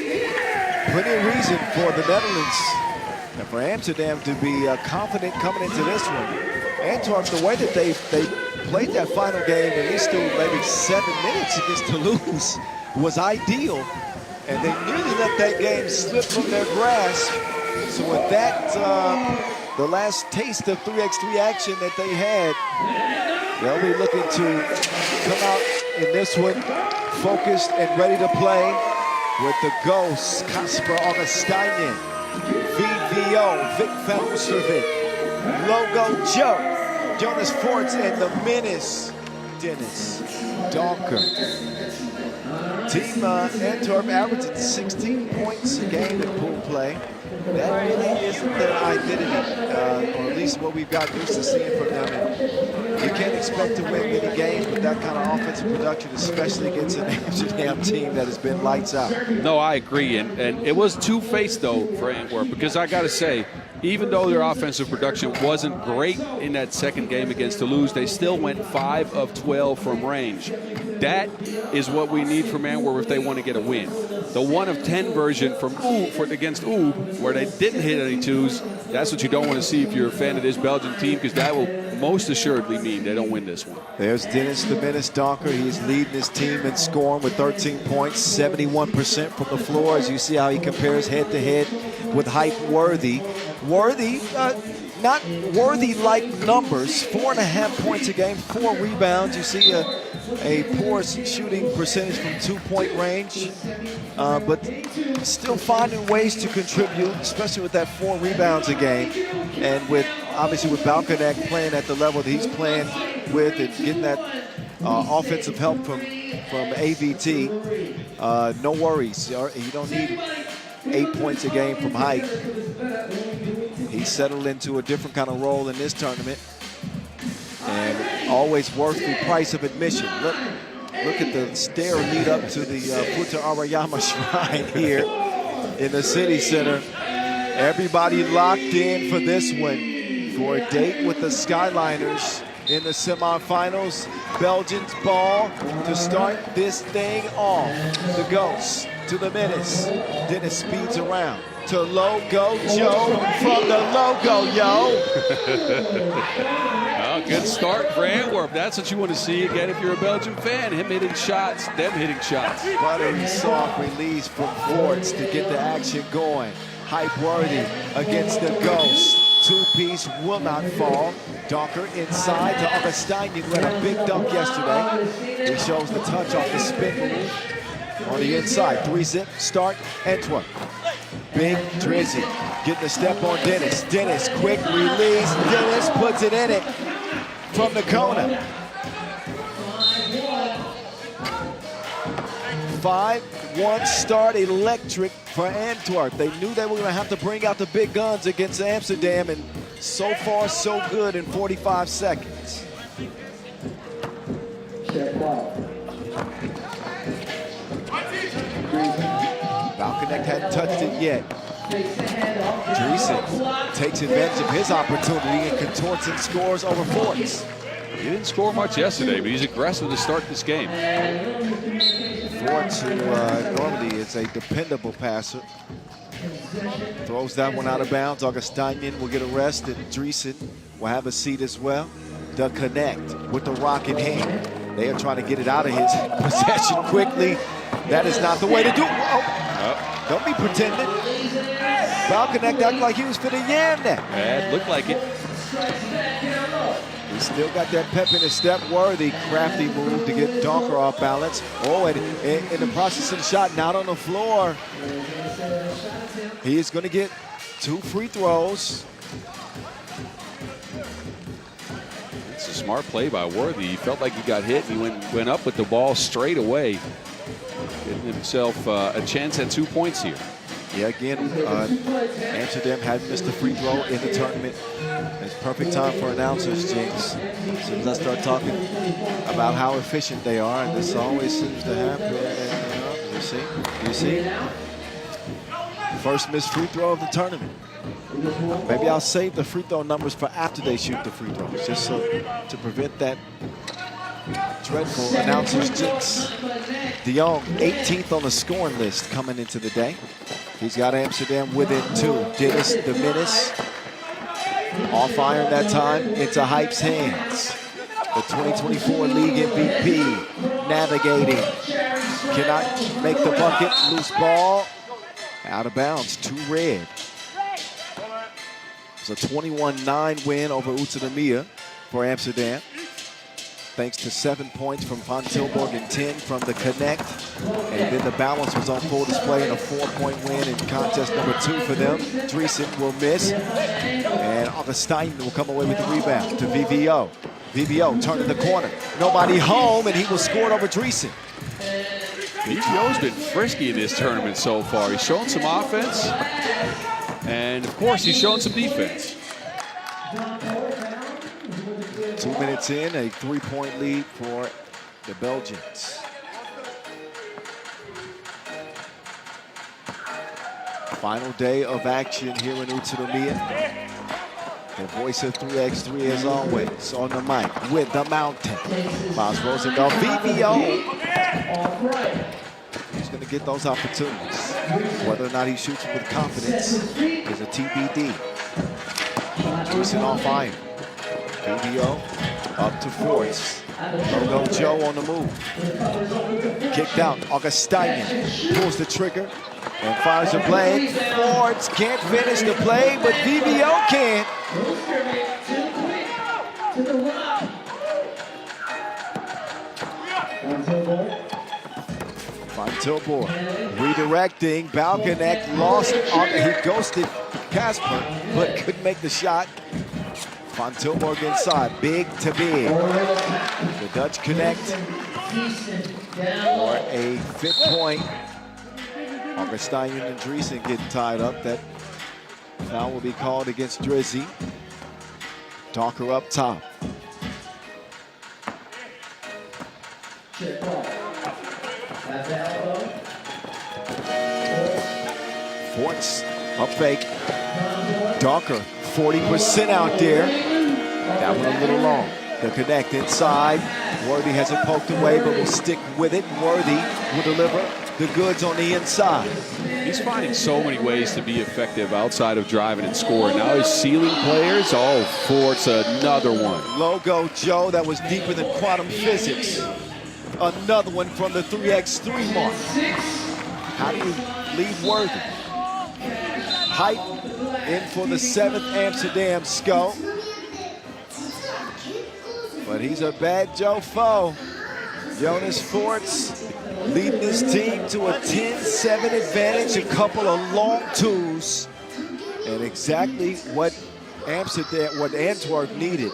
plenty of reason for the Netherlands and for Amsterdam to be confident coming into this one. Antwerp, the way that they played that final game, at least through maybe 7 minutes against Toulouse, was ideal. And they nearly let that game slip from their grasp. So with that, the last taste of 3x3 action that they had, they'll be looking to come out in this one focused and ready to play with the Ghosts, Kasper Augustinian, VVO, Vic Velservik, Logo Joe, Jonas Forts, and the menace, Dennis Donker. Team Antwerp averaging 16 points a game in pool play. That really isn't their identity, or at least what we've got used to seeing from them. And you can't expect to win many games with that kind of offensive production, especially against an Amsterdam team that has been lights out. No, I agree, and it was two-faced, though, for Antwerp, because I got to say, even though their offensive production wasn't great in that second game against Toulouse, they still went 5 of 12 from range. That is what we need from Antwerp if they want to get a win. The 1 of 10 version from against Oud, where they didn't hit any twos, that's what you don't want to see if you're a fan of this Belgian team, because that will most assuredly mean they don't win this one. There's Dennis the Menace Donker. He's leading his team in scoring with 13 points, 71% from the floor. As you see how he compares head-to-head with Hype Worthy. Worthy, not Worthy-like numbers, 4.5 points a game, 4 rebounds. You see a poor shooting percentage from 2-point range, but still finding ways to contribute, especially with that 4 rebounds a game. And with obviously with Balconnect playing at the level that he's playing with and getting that offensive help from AVT, no worries. You don't need 8 points a game from Height. He's settled into a different kind of role in this tournament, and always worth the price of admission. Look at the stair lead up to the Futa Arayama Shrine here in the city center. Everybody locked in for this one, for a date with the Skyliners in the semifinals. Belgians ball to start this thing off. The Ghosts to the Menace. Dennis speeds around to Logo Joe from the Logo, yo. Well, good start for Antwerp. That's what you want to see again if you're a Belgian fan. Him hitting shots, them hitting shots. Buttery soft release from Forts to get the action going. Hype Worthy against the Ghost. 2-piece will not fall. Donker inside to Augustinian, who had a big dunk yesterday. He shows the touch off the spin move on the inside. 3-zip start, Antwerp. Big Drizzy getting the step on Dennis. Dennis, quick release. Dennis puts it in it from the corner. 5-1 start, electric for Antwerp. They knew they were going to have to bring out the big guns against Amsterdam, and so far so good in 45 seconds. Balconnect hadn't touched it yet. Dreesen takes advantage of his opportunity and contorts and scores over Forts. He didn't score much yesterday, but he's aggressive to start this game. Forts, who normally is a dependable passer, throws that one out of bounds. Augustinian will get a rest, and Dreesen will have a seat as well. The connect with the rock in hand. They are trying to get it out of his possession quickly. That is not the way to do it. Oh. Don't be pretending. Balconnect acted like he was finna yam that. Yeah, it looked like it. He's still got that pep in his step. Worthy, crafty move to get Donker off balance. Oh, and in the process of the shot, not on the floor. He is going to get 2 free throws. It's a smart play by Worthy. He felt like he got hit, and he went up with the ball straight away, getting himself a chance at 2 points here. Yeah, again, Amsterdam had missed a free throw in the tournament. It's perfect time for announcers, Jinx. As soon as I start talking about how efficient they are, and this always seems to happen. You see? First missed free throw of the tournament. Maybe I'll save the free throw numbers for after they shoot the free throws, just so to prevent that dreadful announcers jinx. De Jong, 18th on the scoring list coming into the day. He's got Amsterdam within 2. Dennis the Menace, off iron that time, into Hype's hands. The 2024 league MVP, navigating. Cannot make the bucket, loose ball. Out of bounds, 2 red. It's a 21-9 win over Utsunomiya for Amsterdam. Thanks to 7 points from Van Tilburg and 10 from the connect. And then the balance was on full display in a 4-point win in contest number 2 for them. Dreesen will miss. And Augustine will come away with the rebound to VVO. VVO turning the corner. Nobody home, and he was scored over Dreesen. VVO's been frisky in this tournament so far. He's shown some offense, and of course, he's shown some defense. 2 minutes in, a 3-point lead for the Belgians. Final day of action here in Utsunomiya. The voice of 3x3 as always on the mic with the mountain. Miles Rosendahl, VVO. He's going to get those opportunities. Whether or not he shoots with confidence is a TBD. Dreesen off iron. VVO up to Forts. Logo Joe on the move. Kicked out. Augustinian pulls the trigger and fires a blade. Forts can't finish the play, but VVO can. Van Tilburg redirecting. Balconnect lost. He ghosted Casper, but couldn't make the shot. Van Tilburg inside, big to big. The Dutch connect for a 5th point. Augustinian and Dreesen getting tied up. That foul will be called against Drizzy. Talker up top. Forts up fake. Donker, 40% out there. That one a little long. The connect inside. Worthy has it poked away, but will stick with it. Worthy will deliver the goods on the inside. He's finding so many ways to be effective outside of driving and scoring. Now he's sealing players. Oh, Forts, another one. Logo Joe, that was deeper than quantum physics. Another one from the 3x3 mark. How do you leave Worthy? Height in for the 7th Amsterdam scope. But he's a bad Joe foe. Jonas Forts leading his team to a 10-7 advantage, a couple of long twos, and exactly what Antwerp needed.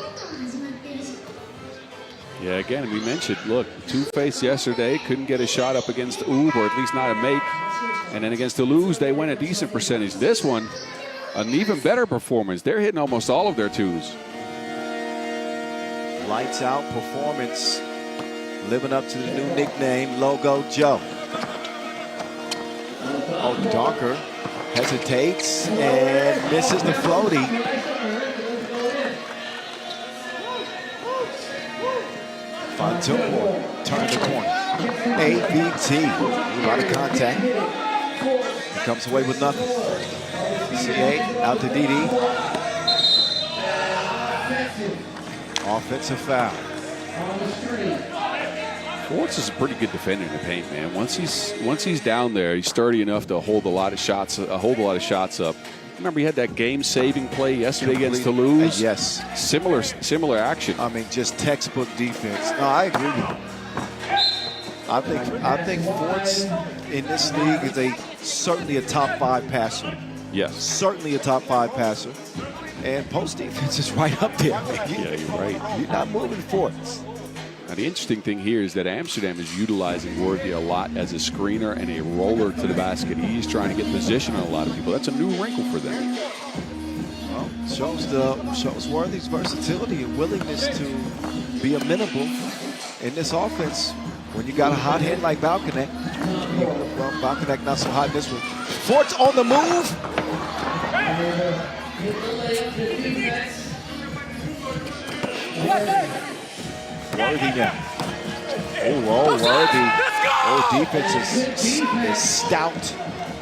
Yeah, again, we mentioned, look, Two-Face yesterday couldn't get a shot up against Oob, or at least not a make. And then against Toulouse, they went a decent percentage. This one, an even better performance. They're hitting almost all of their twos. Lights out performance, living up to the new nickname, Logo Joe. Oh, Donker hesitates and misses the floaty. Fontour turning the corner. ABT, a lot of contact. He comes away with nothing. CA out to DD. Offensive foul. Forts is a pretty good defender in the paint, man. Once he's down there, he's sturdy enough to hold a lot of shots up. Remember, he had that game-saving play yesterday against Toulouse. Yes, similar action. I mean, just textbook defense. No, I agree with you. I think Forts in this league is certainly a top 5 passer. Yes, certainly a top 5 passer. And post defense is right up there. Yeah, you're right. You're not moving Forts. Now, the interesting thing here is that Amsterdam is utilizing Worthy a lot as a screener and a roller to the basket. He's trying to get position on a lot of people. That's a new wrinkle for them. Well, shows Worthy's versatility and willingness to be amenable in this offense when you got a hot hand like Balkanek. Well, Balkanek not so hot in this one. Forts on the move. Worthy now. Oh, Worthy. Oh, defense is stout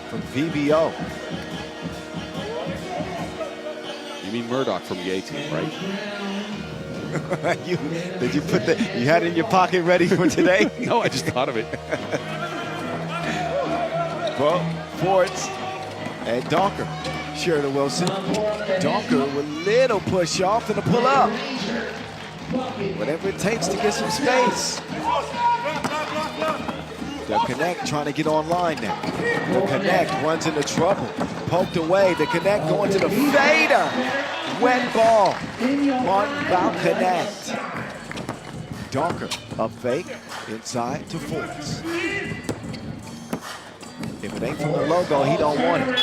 from VBO. You mean Murdoch from the A-team, right? You had it in your pocket ready for today? No, I just thought of it. Well, Forts and Donker. Sheridan Wilson. Donker with little push off and a pull up. Whatever it takes to get some space. The Connect trying to get online now. The Connect runs into trouble. Poked away. The Connect going to the fader. Wet ball. Martin Connect. Donker, a fake inside to Forts. If it ain't from the logo, he don't want it.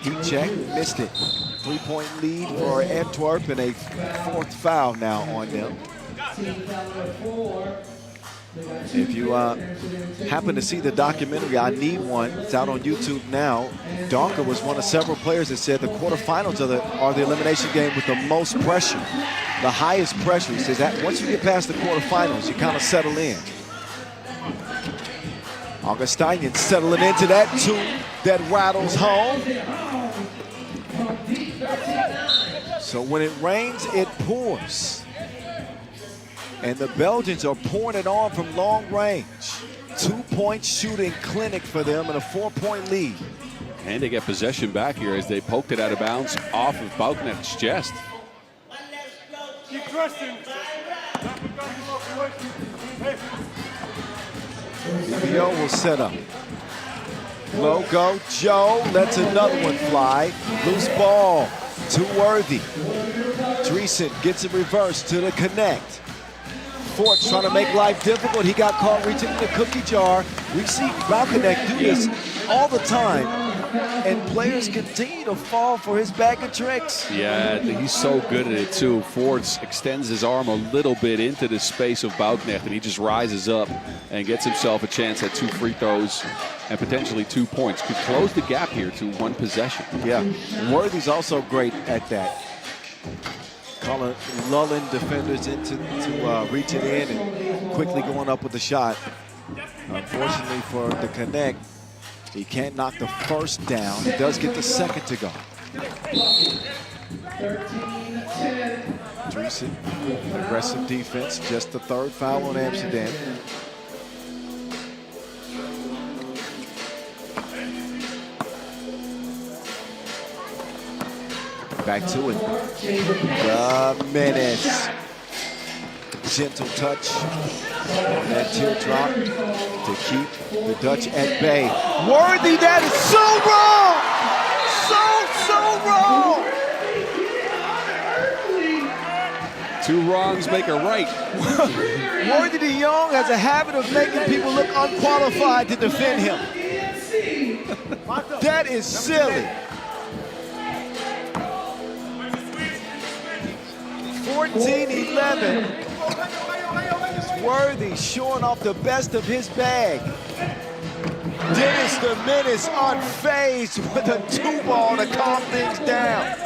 Heat check, missed it. 3-point lead for Antwerp and a 4th foul now on them. If you happen to see the documentary, I Need One, it's out on YouTube now. Donker was one of several players that said the quarterfinals are the elimination game with the most pressure, the highest pressure. He says that once you get past the quarterfinals, you kind of settle in. Augustinian settling into that 2 that rattles home. So when it rains, it pours. And the Belgians are pouring it on from long range. 2-point shooting clinic for them and a 4-point lead. And they get possession back here as they poked it out of bounds off of Balkanek's chest. Keep trusting. BBO will set up. Logo, Joe lets another one fly. Loose ball to Worthy. Dreesen gets it reversed to the Connect. Forts trying to make life difficult. He got caught reaching in the cookie jar. We see Balkanek do this all the time, and players continue to fall for his bag of tricks. Yeah, he's so good at it too. Forts extends his arm a little bit into the space of Balkanek, and he just rises up and gets himself a chance at 2 free throws and potentially 2 points. Could close the gap here to 1 possession. Yeah, Worthy's also great at that. Lulling defenders into reaching in and quickly going up with the shot. Unfortunately for the Connect, he can't knock the first down. He does get the second to go. 13-10. Dreesen, aggressive defense, just the 3rd foul on Amsterdam. Back to it. The Menace. Gentle touch. That teardrop to keep the Dutch at bay. Worthy, that is so wrong! So wrong! 2 wrongs make a right. Worthy de Jong has a habit of making people look unqualified to defend him. That is silly. 14-11. Worthy showing off the best of his bag. Dennis the Menace unfazed with a 2-ball to calm things down.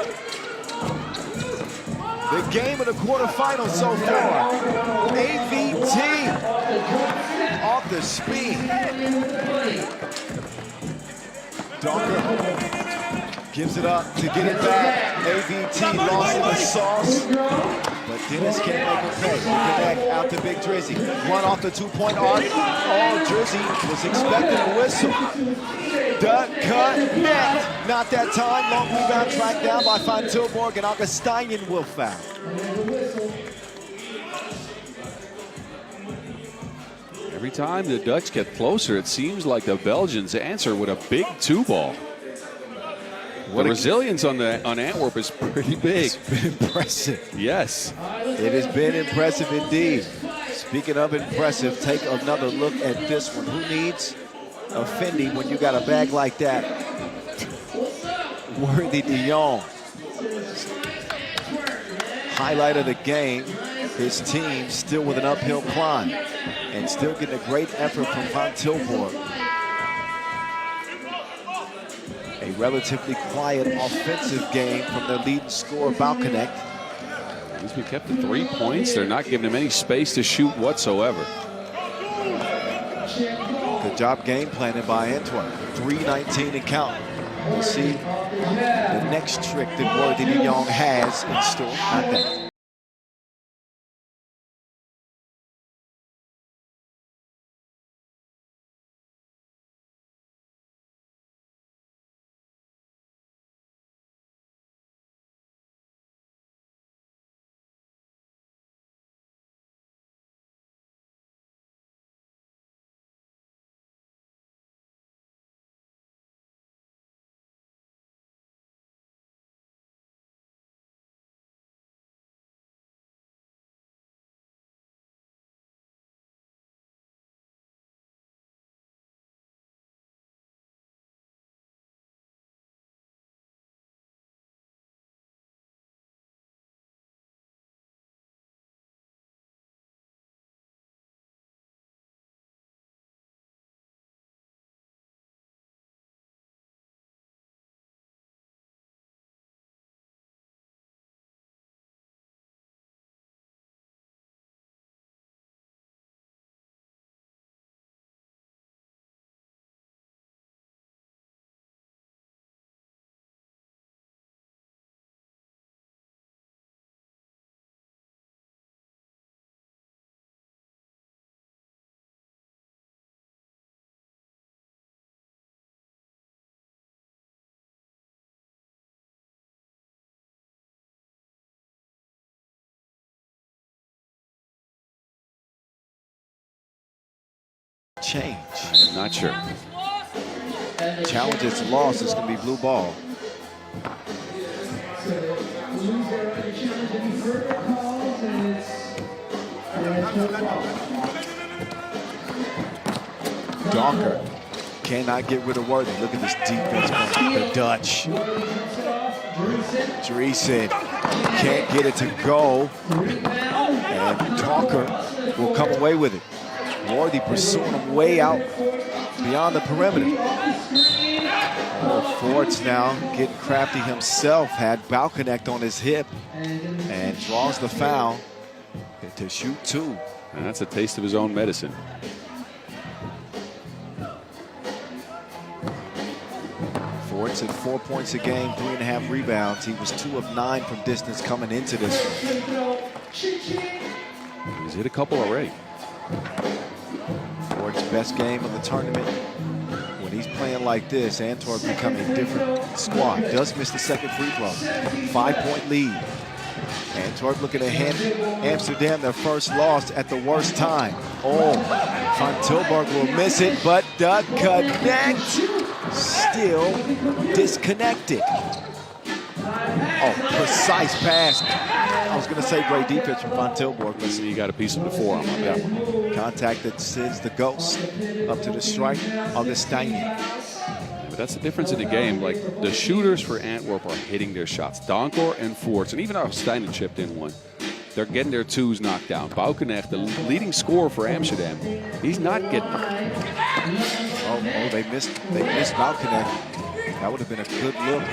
The game of the quarterfinals so far. AVT off the speed. Donker gives it up to get it back. AVT lost in the sauce, but Dennis can't make it pay. Connect out to Big Drizzy. Run off the 2-point arc. Oh, Drizzy was expecting a whistle. Duck, cut, net. Not that time. Long rebound tracked down by Van Tilburg, and Augustinian will foul. Every time the Dutch get closer, it seems like the Belgians answer with a big 2-ball. The resilience on Antwerp is pretty big. It's been impressive. Yes. It has been impressive indeed. Speaking of impressive, take another look at this one. Who needs a Fendi when you got a bag like that? Worthy de Jong. Highlight of the game, his team still with an uphill climb and still getting a great effort from Van Tilburg. A relatively quiet offensive game from their leading scorer, Balconnect. He's been kept to 3 points. They're not giving him any space to shoot whatsoever. Good job game planning by Antwerp. 3:19 and counting. We'll see the next trick that Worthy de Jong has in store. Not that. Change. I'm not sure. Challenge is lost. It's going to be blue ball. Donker cannot get rid of Worthy. Look at this defense from the Dutch. Dreesen can't get it to go. And Donker will come away with it. Worthy pursuing him way out beyond the perimeter. Oh, Forts now getting crafty himself, had Balconnect on his hip and draws the foul to shoot 2. And that's a taste of his own medicine. Forts at 4 points a game, 3.5 rebounds. He was 2 of 9 from distance coming into this one. He's hit a couple already. Fort's best game of the tournament. When he's playing like this, Antwerp become a different squad. Does miss the second free throw. 5-point lead. Antwerp looking ahead. Amsterdam, their first loss at the worst time. Oh, Van Tilburg will miss it, but Duck connect. Still disconnected. Oh, precise pass. I was going to say great defense from Van Tilburg, but you got a piece of the forearm on that one. Contact that sends the Ghost up to the strike of the Steinian. But that's the difference in the game. Like, the shooters for Antwerp are hitting their shots. Donkor and Forts, and even our Steinian chipped in one. They're getting their 2s knocked down. Balconnect, the leading scorer for Amsterdam, he's not getting it. Oh, they missed mouth connect. That would have been a good look.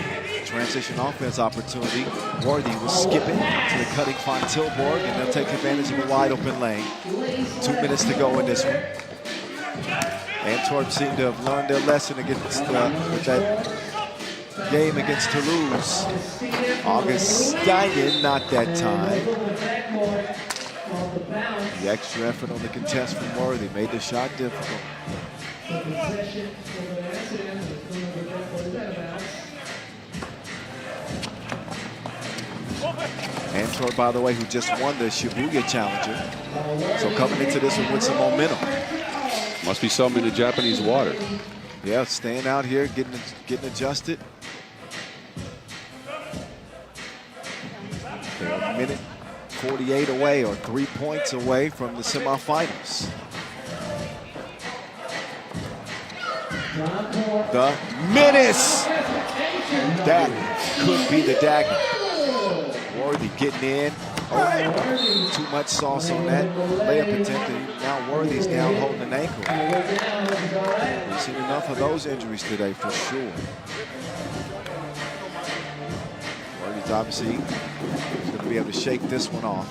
Transition offense opportunity. Worthy was skipping to the cutting Van Tilburg, and they'll take advantage of a wide open lane. 2 minutes to go in this one. Antwerp seemed to have learned their lesson against with that game against Toulouse. Augustinian, not that time. The extra effort on the contest from Worthy made the shot difficult. Antwerp, by the way, who just won the Shibuya Challenger. So coming into this one with some momentum. Must be something in the Japanese water. Yeah, staying out here, getting adjusted. They're a minute 48 away, or 3 points away from the semifinals. The menace! That could be the dagger. Worthy getting in. Oh, too much sauce on that layup attempt. Now Worthy's down holding an ankle. We've seen enough of those injuries today for sure. Worthy's obviously going to be able to shake this one off.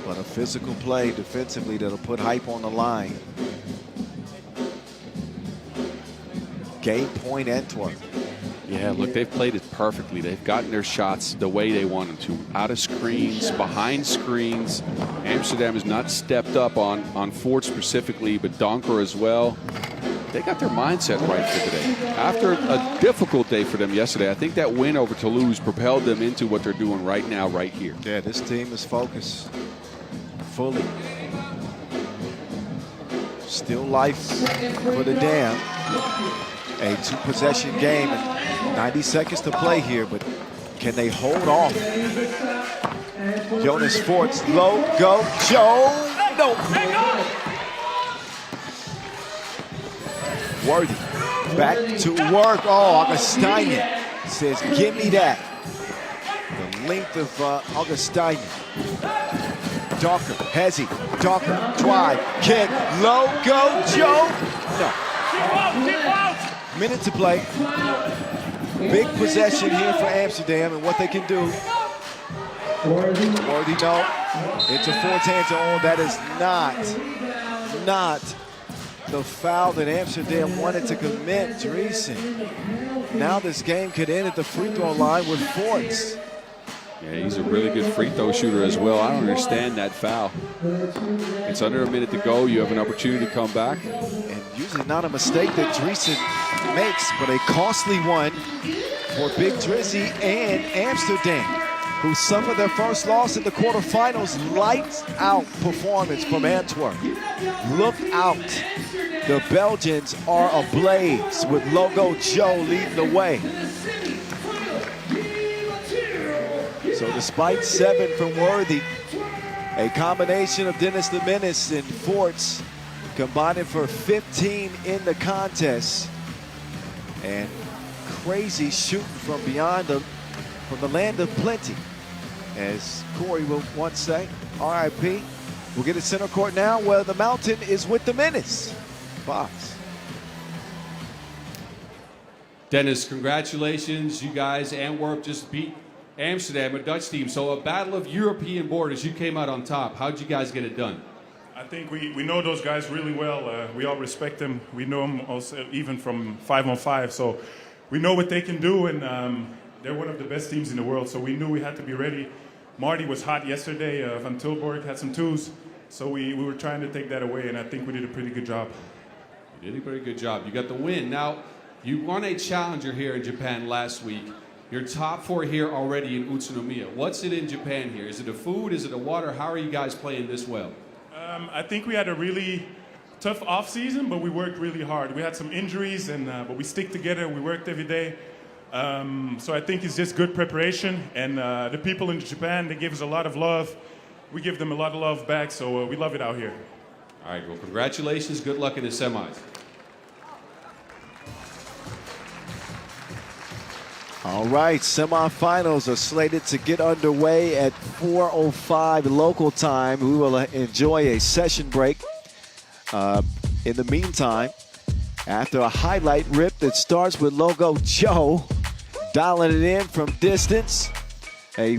But a physical play defensively that'll put hype on the line. Game point Antwerp. Yeah, look, they've played it perfectly. They've gotten their shots the way they want them to. Out of screens, behind screens. Amsterdam has not stepped up on Fort specifically, but Donker as well. They got their mindset right for today. After a difficult day for them yesterday, I think that win over Toulouse propelled them into what they're doing right now, right here. Yeah, this team is focused fully. Still life for the Dam. A 2-possession game and 90 seconds to play here, but can they hold off? Jonas Forts, low, go, Joe, no. Worthy, back to work. Oh, Augustinian says, give me that. The length of Augustinian. Docker, Hezzy, Docker, drive, kick, low, go, Joe. No. Minute to play. Big possession here for Amsterdam and what they can do. Worthy, no. Into Fort's hands. Oh, that is not the foul that Amsterdam wanted to commit. Dreesen. Now this game could end at the free throw line with Forts. Yeah, he's a really good free throw shooter as well. I don't understand that foul. It's under a minute to go. You have an opportunity to come back. And usually not a mistake that Dreesen makes, but a costly one for Big Drizzy and Amsterdam, who suffered their first loss in the quarterfinals. Lights out performance from Antwerp. Look out. The Belgians are ablaze with Logo Joe leading the way. So despite 7 from Worthy, a combination of Dennis the Menace and Forts combining for 15 in the contest. And crazy shooting from beyond from the land of plenty. As Corey will once say, RIP. We'll get to center court now where the mountain is with the Menace. Fox. Dennis, congratulations. You guys, Antwerp just beat Amsterdam, a Dutch team. So a battle of European borders. You came out on top. How'd you guys get it done? I think we know those guys really well. We all respect them. We know them also even from 5-on-5. So we know what they can do, and they're one of the best teams in the world. So we knew we had to be ready. Marty was hot yesterday. Van Tilburg had some twos. So we were trying to take that away, and I think we did a pretty good job. You did a very good job. You got the win. Now, you won a challenger here in Japan last week. You're top 4 here already in Utsunomiya. What's it in Japan here? Is it the food? Is it the water? How are you guys playing this well? I think we had a really tough off season, but we worked really hard. We had some injuries, but we stick together. We worked every day. So I think it's just good preparation. And the people in Japan, they give us a lot of love. We give them a lot of love back, so we love it out here. All right, well, congratulations. Good luck in the semis. All right, semifinals are slated to get underway at 4:05 local time. We will enjoy a session break. In the meantime, after a highlight rip that starts with Logo Joe dialing it in from distance, the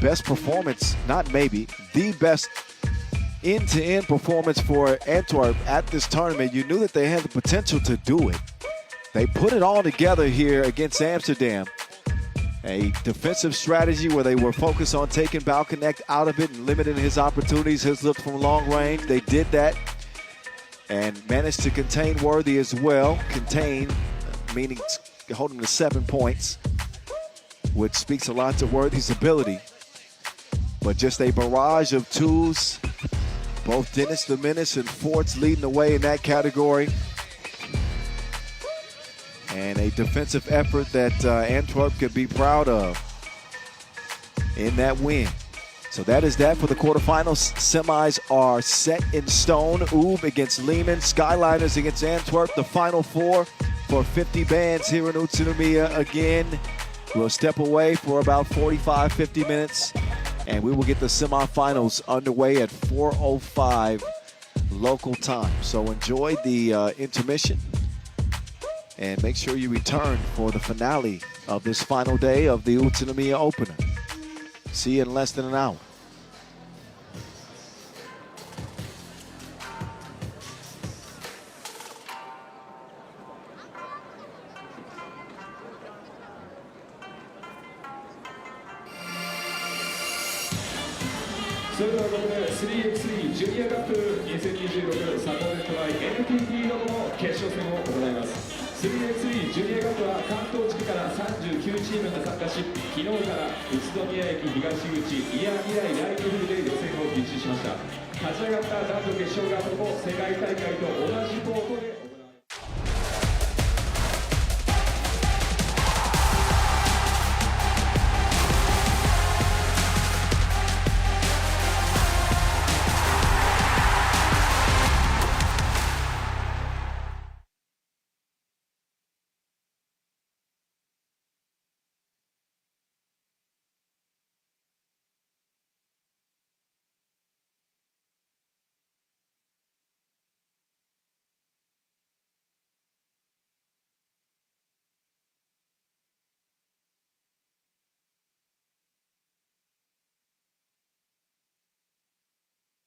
best performance, not maybe, the best end-to-end performance for Antwerp at this tournament. You knew that they had the potential to do it. They put it all together here against Amsterdam. A defensive strategy where they were focused on taking Balconnect out of it and limiting his opportunities, his look from long range. They did that and managed to contain Worthy as well. Contain, meaning hold him to 7 points, which speaks a lot to Worthy's ability. But just a barrage of twos. Both Dennis the Menace and Forts leading the way in that category. And a defensive effort that Antwerp could be proud of in that win. So that is that for the quarterfinals. Semis are set in stone. Oob against Liman, Skyliners against Antwerp. The final four for 50 bands here in Utsunomiya again. We'll step away for about 45, 50 minutes, and we will get the semifinals underway at 4:05 local time. So enjoy the intermission. And make sure you return for the finale of this final day of the Utsunomiya Opener. See you in less than an hour. So れではここで 3x3 ジュニアカップ2026サポーテッドバイ NTT ロボの決勝戦を行います。3x3 ジュニアカップは関東地区から39チームが参加し、昨日から宇都宮駅東口イヤー未来ライトフルで予選を実施しました。勝ち上がった男女決勝がここ世界大会と同